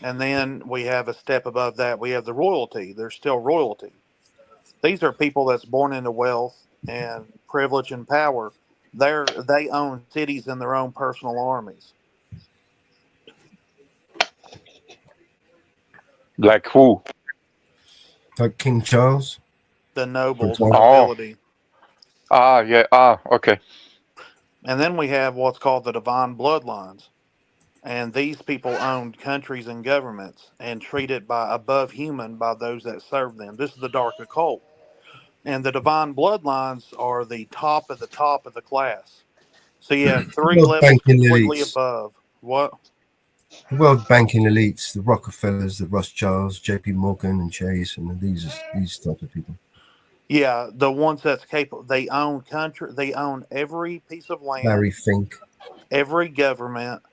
And then we have a step above that. We have the royalty. There's still royalty. These are people that's born into wealth and privilege and power. They own cities and their own personal armies. Like who? Like King Charles? The nobles, Oh. nobility. Yeah. Okay. And then we have what's called the divine bloodlines. And these people owned countries and governments and treated by above human by those that serve them. This is the dark occult. And the divine bloodlines are the top of the class. So you have 3 World levels banking completely elites. above. What? The world banking elites, the Rockefellers, the Rothschilds, JP Morgan and Chase, and these type of people. Yeah, the ones that's capable. They own country. They own every piece of land. Larry Fink. Every government.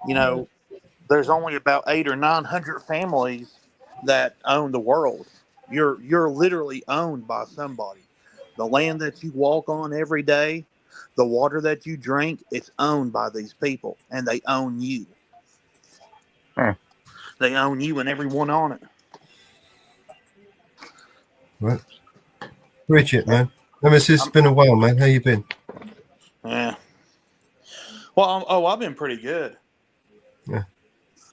You know, there's only about 800 or 900 families that own the world. You're literally owned by somebody. The land that you walk on every day, the water that you drink, it's owned by these people, and they own you. They own you and everyone on it. Right. Richard, man. Nemesis, it's been a while, man. How you been? Yeah. Well, I've been pretty good. Yeah.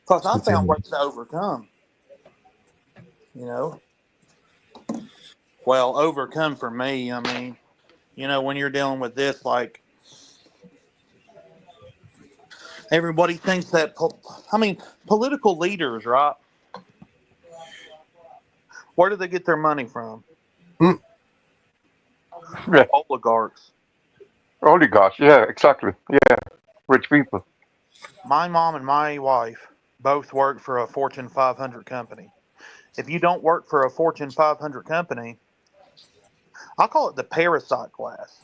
Because I found ways to overcome. You know? Well, overcome for me, I mean, you know, when you're dealing with this, like, everybody thinks that, political leaders, right? Where do they get their money from? Yeah. Oligarchs. Oligarchs. Yeah, exactly. Yeah. Rich people. My mom and my wife both work for a Fortune 500 company. If you don't work for a Fortune 500 company, I call it the parasite class.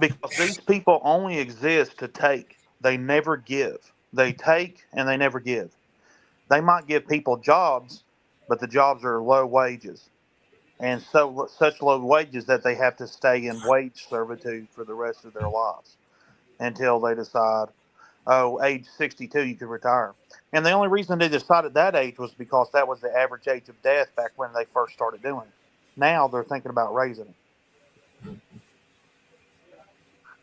Because these people only exist to take. They never give. They take and they never give. They might give people jobs, but the jobs are low wages. And so such low wages that they have to stay in wage servitude for the rest of their lives until they decide, age 62, you could retire. And the only reason they decided that age was because that was the average age of death back when they first started doing it. Now they're thinking about raising it.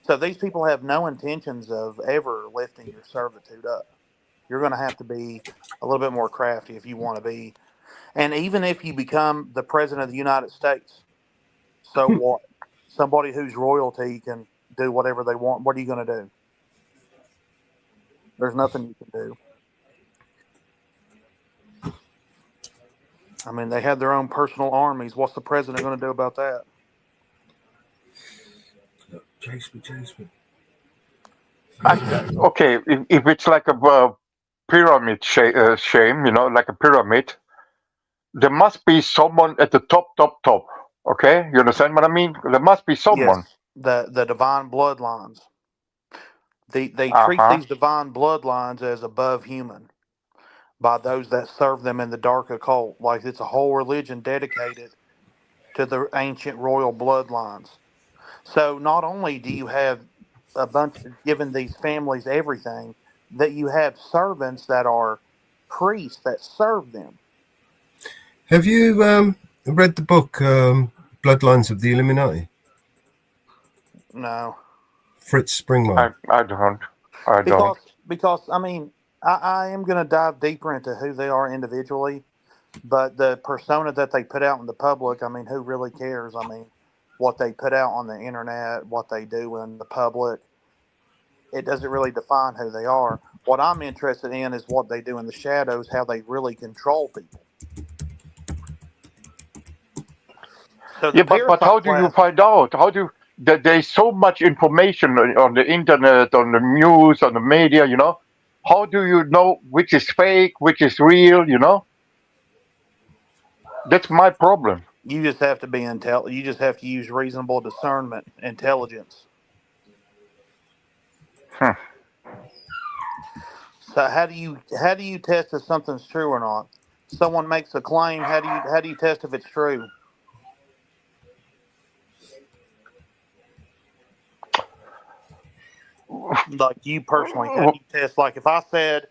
So these people have no intentions of ever lifting your servitude up. You're going to have to be a little bit more crafty if you want to be. And even if you become the president of the United States, so what? Somebody who's royalty can do whatever they want. What are you going to do? There's nothing you can do. I mean, they have their own personal armies. What's the president going to do about that? Chase me. Okay, if it's like a pyramid shame, you know, like a pyramid, there must be someone at the top. Okay, you understand what I mean? There must be someone. Yes, the divine bloodlines. They treat these divine bloodlines as above human, by those that serve them in the dark occult. Like it's a whole religion dedicated to the ancient royal bloodlines. So not only do you have a bunch giving these families everything, that you have servants that are priests that serve them. Have you read the book Bloodlines of the Illuminati? No. Fritz Springmeier. I don't. Because I mean, I am going to dive deeper into who they are individually, but the persona that they put out in the public, I mean, who really cares? I mean, what they put out on the internet, what they do in the public, it doesn't really define who they are. What I'm interested in is what they do in the shadows, how they really control people. So Yeah, but how do you find out? How do there's so much information on the internet, on the news, on the media, you know? How do you know which is fake, which is real, you know? That's my problem. You just have to be you just have to use reasonable discernment, intelligence. Huh. So how do you test if something's true or not? Someone makes a claim, how do you test if it's true? Like you personally, how do you test? Like if I said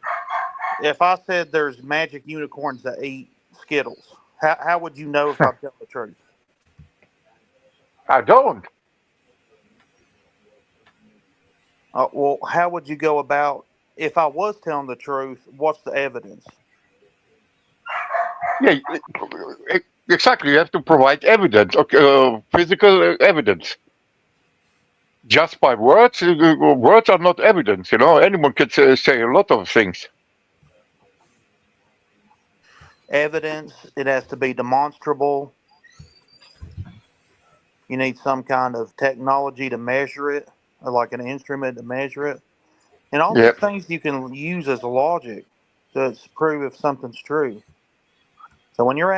there's magic unicorns that eat Skittles, how would you know if I'm telling the truth? I don't. Well, how would you go about if I was telling the truth? What's the evidence? Yeah, exactly. You have to provide evidence, physical evidence. Just by words, words are not evidence. You know, anyone can say a lot of things. Evidence, it has to be demonstrable. You need some kind of technology to measure it, or like an instrument to measure it. And all these things you can use as a logic to prove if something's true. So when you're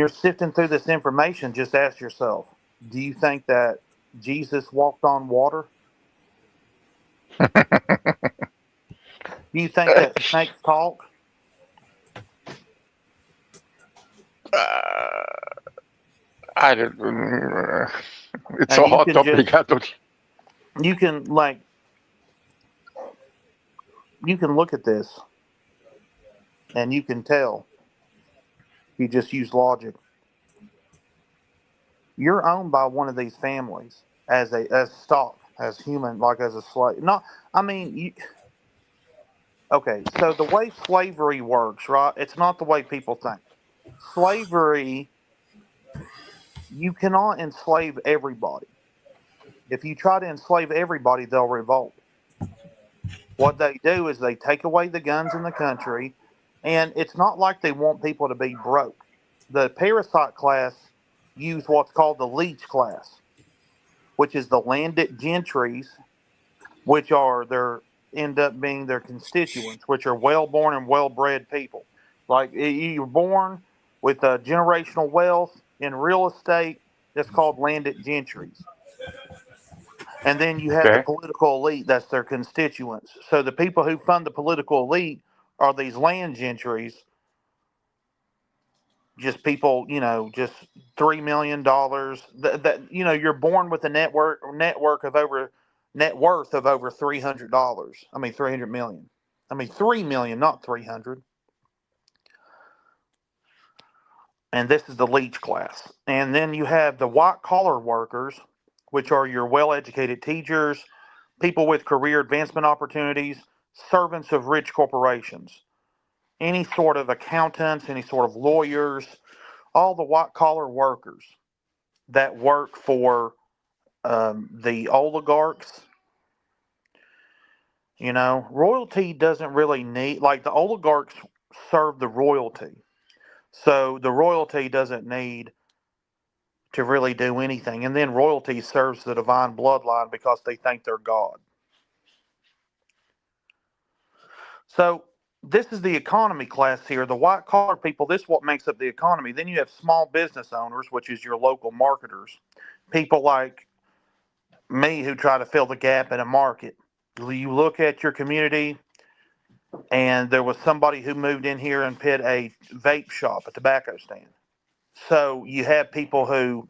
sifting through this information, just ask yourself, do you think that Jesus walked on water? Do you think that snakes talk? I don't. It's a hot topic. You can look at this, and you can tell. You just use logic. You're owned by one of these families as stock, as human, like as a slave. Okay, so the way slavery works, right? It's not the way people think. Slavery, you cannot enslave everybody. If you try to enslave everybody, they'll revolt. What they do is they take away the guns in the country, and it's not like they want people to be broke. The parasite class use what's called the leech class, which is the landed gentries, which end up being their constituents, which are well-born and well-bred people. Like you're born with generational wealth in real estate, that's called landed gentries. And then you have the political elite, that's their constituents. So the people who fund the political elite are these land gentries, just people, just $3 million. That you're born with a net worth of over $300. I mean, 300 million. I mean, 3 million, not 300. And this is the leech class. And then you have the white collar workers, which are your well-educated teachers, people with career advancement opportunities, servants of rich corporations, any sort of accountants, any sort of lawyers, all the white-collar workers that work for the oligarchs. Royalty doesn't really need, like the oligarchs serve the royalty. So the royalty doesn't need to really do anything. And then royalty serves the divine bloodline because they think they're God. So this is the economy class here. The white collar people, this is what makes up the economy. Then you have small business owners, which is your local marketers. People like me who try to fill the gap in a market. You look at your community, and there was somebody who moved in here and put a vape shop, a tobacco stand. So you have people who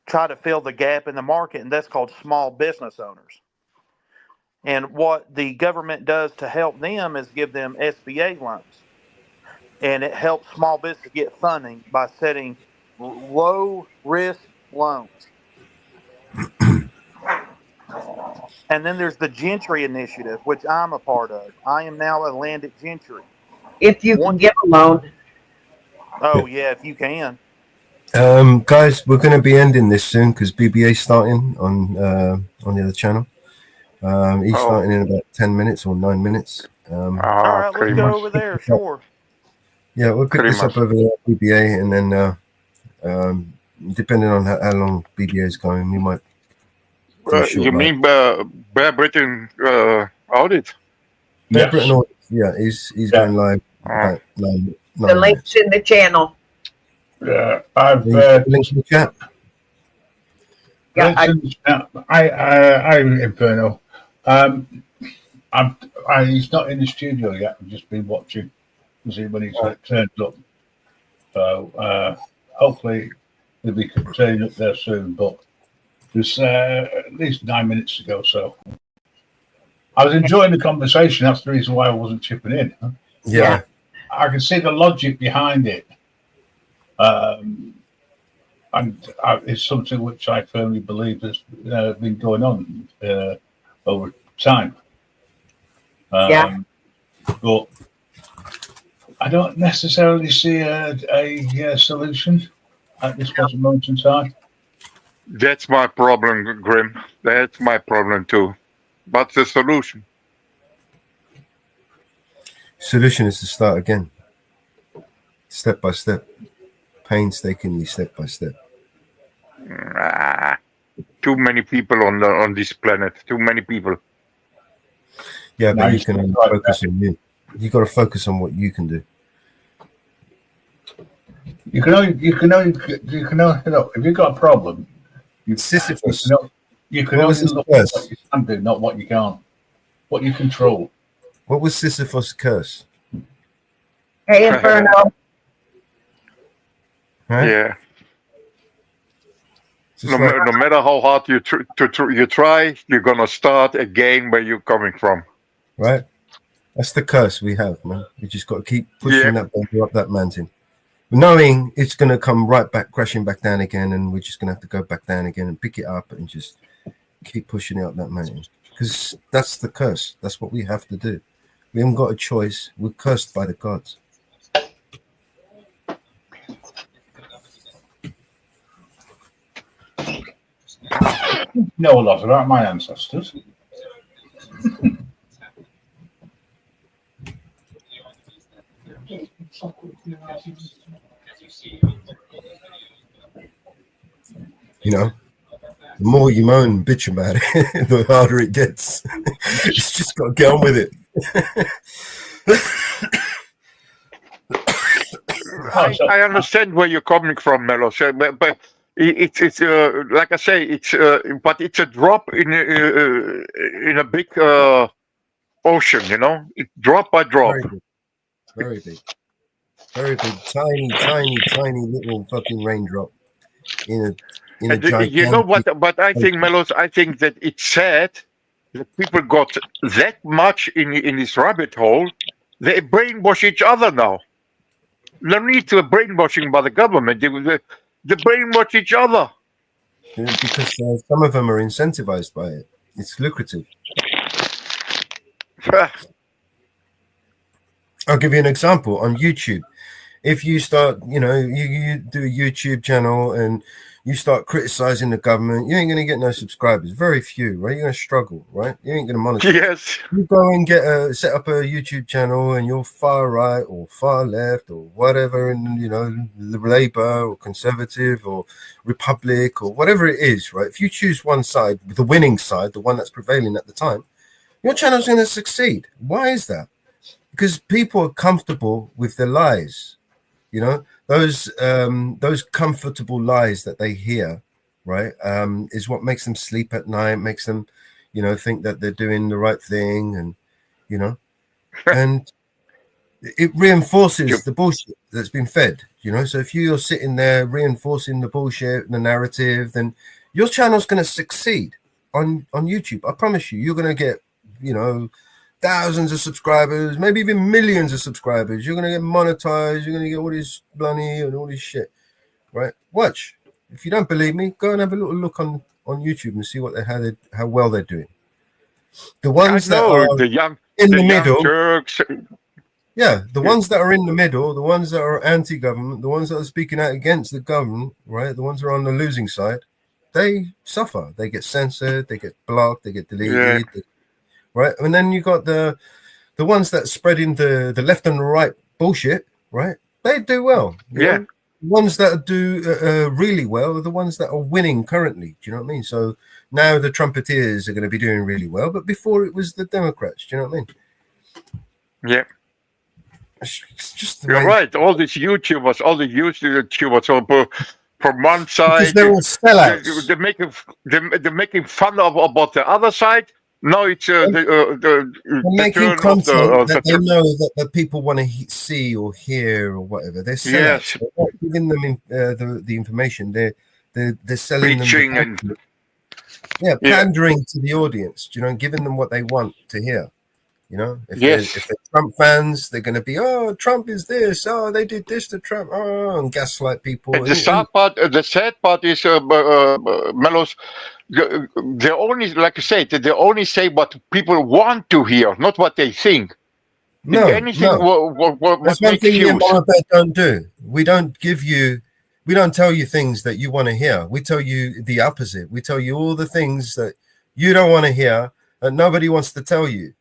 try to fill the gap in the market, and that's called small business owners. And what the government does to help them is give them SBA loans. And it helps small business get funding by setting low risk loans. And then there's the Gentry Initiative, which I'm a part of. I am now a landed Gentry. If you can give a loan. Oh, yeah, if you can. Guys, we're going to be ending this soon because BBA's starting on the other channel. He's starting in about 10 minutes or 9 minutes. All right, let's go over there, sure. Yeah, we'll pick this up over there at BBA, and then depending on how long BBA is going, we might. You mean Bear Britain audit? Bear Britain audit. Yeah, he's going live. About 9 The link's in the channel. Yeah, I've links in the chat. Yeah, I'm Inferno. He's not in the studio yet. I've just been watching to see when he turns up. So hopefully he'll be turning up there soon. But there's at least 9 minutes to go. So I was enjoying the conversation. That's the reason why I wasn't chipping in. Yeah, I can see the logic behind it. And it's something which I firmly believe has been going on over time. But I don't necessarily see a solution at this present moment in time. That's my problem, Grim. That's my problem too. What's the solution? Solution is to start again, step by step, painstakingly, step by step. Too many people on this planet. Too many people. Yeah, but you can only focus on you. You got to focus on what you can do. You can only if you've got a problem, Sisyphus. You can What only was his look at curse? what you can do, not what you can't. What you control. What was Sisyphus' curse? Hey, Inferno. Right? Yeah. Just No, like- no matter how hard you try, you're gonna start again where you're coming from. Right? That's the curse we have, man. We just got to keep pushing that boulder up that mountain, knowing it's going to come right back, crashing back down again, and we're just going to have to go back down again and pick it up and just keep pushing it up that mountain. Because that's the curse. That's what we have to do. We haven't got a choice. We're cursed by the gods. Know a lot about my ancestors. You know, the more you moan and bitch about it, the harder it gets. It's just got to get on with it. I understand where you're coming from, Melo. So, but it's like I say, but it's a drop in a big ocean. You know, it's drop by drop. Very big. Very big. Tiny little fucking raindrop in a And gigantic. you know what? But I think, Melos, I think that it's sad that people got that much in this rabbit hole. They brainwash each other now. No need to brainwashing by the government. They brainwash each other. Because some of them are incentivized by it. It's lucrative. I'll give you an example on YouTube. If you start, you do a YouTube channel and you start criticizing the government, you ain't going to get no subscribers. Very few, right? You're going to struggle, right? You ain't going to monetize. Yes. You go and set up a YouTube channel and you're far right or far left or whatever, and, Labour or Conservative or Republic or whatever it is, right? If you choose one side, the winning side, the one that's prevailing at the time, your channel's going to succeed. Why is that? Because people are comfortable with their lies. Those comfortable lies that they hear, right, is what makes them sleep at night, makes them, think that they're doing the right thing, and and it reinforces the bullshit that's been fed. So if you're sitting there reinforcing the bullshit, the narrative, then your channel's going to succeed on YouTube. I promise you, you're going to get, thousands of subscribers, maybe even millions of subscribers. You're going to get monetized. You're going to get all this money and all this shit, right? Watch. If you don't believe me, go and have a little look on YouTube and see how well they're doing. The ones that are in the middle, Turks. yeah, the ones that are in the middle, the ones that are anti-government, the ones that are speaking out against the government, right? The ones that are on the losing side, they suffer. They get censored, they get blocked, they get deleted, right? And then you got the ones that spreading the left and the right bullshit, right? They do well. You know? The ones that do really well are the ones that are winning currently. Do you know what I mean? So now the Trumpeteers are going to be doing really well, but before it was the Democrats. Do you know what I mean? Yeah. It's just You're right. All these YouTubers, from one side, because they're all sellouts. They're making fun about the other side. No, it's they're making turn content that they know that people want to see or hear or whatever. They're sellouts. Yes. They're not giving them the information. They're selling Preaching them. Pandering to the audience. Giving them what they want to hear. If they're Trump fans, they're going to be, oh, Trump is this, oh, they did this to Trump, oh, and gaslight people. And the sad part is, Mellows, they only, like I said, they only say what people want to hear, not what they think. No, anything no. What That's one makes thing you. Moabed don't do. We don't tell you things that you want to hear. We tell you the opposite. We tell you all the things that you don't want to hear, that nobody wants to tell you.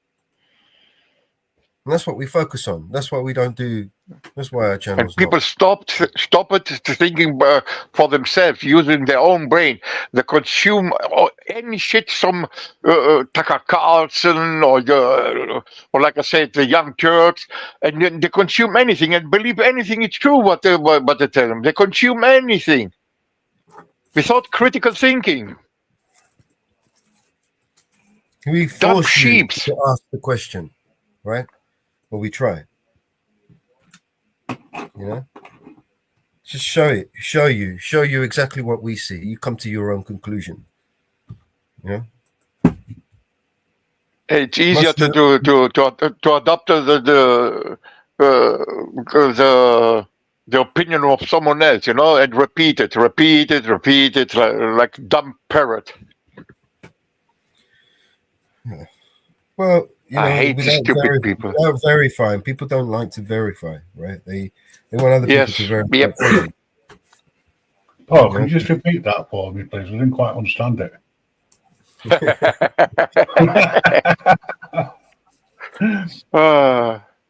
And that's what we focus on. That's what we don't do. That's why our channel's And people stop it to thinking for themselves, using their own brain. They consume any shit from Tucker Carlson or like I said, the Young Turks, and then they consume anything and believe anything is true what they tell them. They consume anything without critical thinking. We force you to ask the question, right? Well, we try. Just show you exactly what we see. You come to your own conclusion. It's easier to adopt the opinion of someone else, and repeat it like dumb parrot. Yeah. Well, I hate these stupid people. Without verifying, people don't like to verify, right? They want other people to verify for them. Paul, can you just repeat that for me, please? I didn't quite understand it.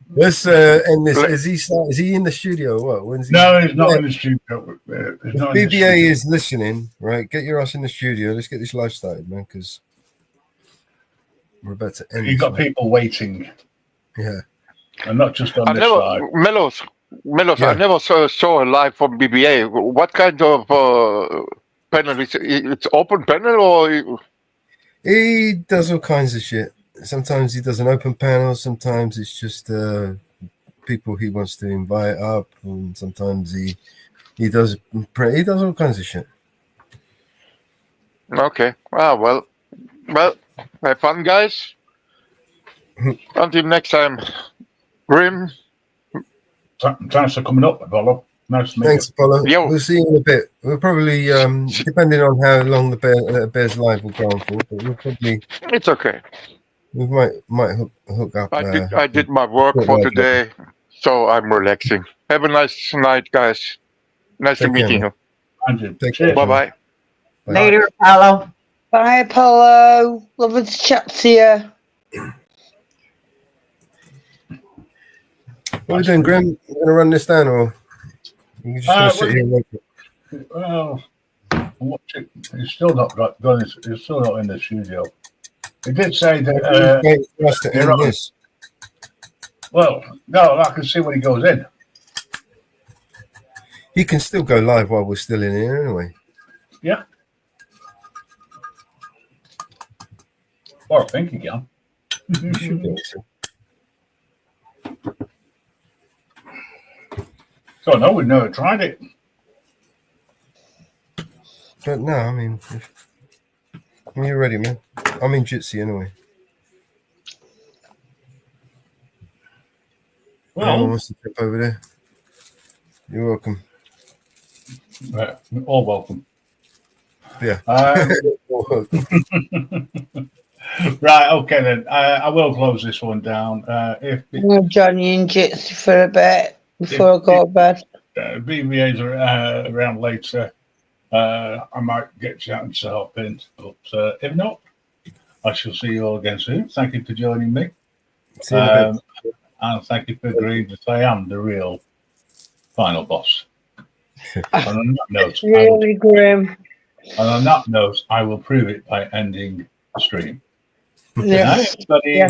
Let's end this. Is he in the studio? Or what? When's he? No, he's not in the studio. If BBA is listening, right? Get your ass in the studio. Let's get this live started, man, because we're about to end. You've got people waiting. Yeah. And not just on this side. Mellows, Yeah. I never saw a live from BBA. What kind of panel? It's open panel or? He does all kinds of shit. Sometimes he does an open panel. Sometimes it's just people he wants to invite up, and sometimes he does all kinds of shit. Okay. Well, have fun, guys. Until next time, Grim. Thanks for coming up, Apollo. Nice to meet Thanks, you. Apollo. We'll see you in a bit. We'll probably, depending on how long the Bears live will go on for, but we'll probably. It's okay. We might hook up. I did my work for today, so I'm relaxing. Have a nice night, guys. Nice to meet you. Bye-bye. Later, Apollo. Bye, Apollo. Lovely to chat to you. What are we doing, Grim? We're going to run this down, or you just going to sit here and wait? Well, he's still not done. He's still not in the studio. He did say that. For us to end this. Well, no, I can see when he goes in. He can still go live while we're still in here, anyway. Yeah. Well, I think he can. You should be able to. So no, we've never tried it. But no, I mean, when you're ready, man. I'm in Jitsi anyway. Well, Anyone wants to step over there? You're welcome. All welcome. Yeah. Right, okay then. I will close this one down. If Well, Johnny and Jitsi for a bit before I go to bed. BBA's around later, I might get chatting to help in. But if not, I shall see you all again soon. Thank you for joining me. See you in a bit. And thank you for agreeing that I am the real final boss. On that note, I will prove it by ending the stream. Good night, everybody.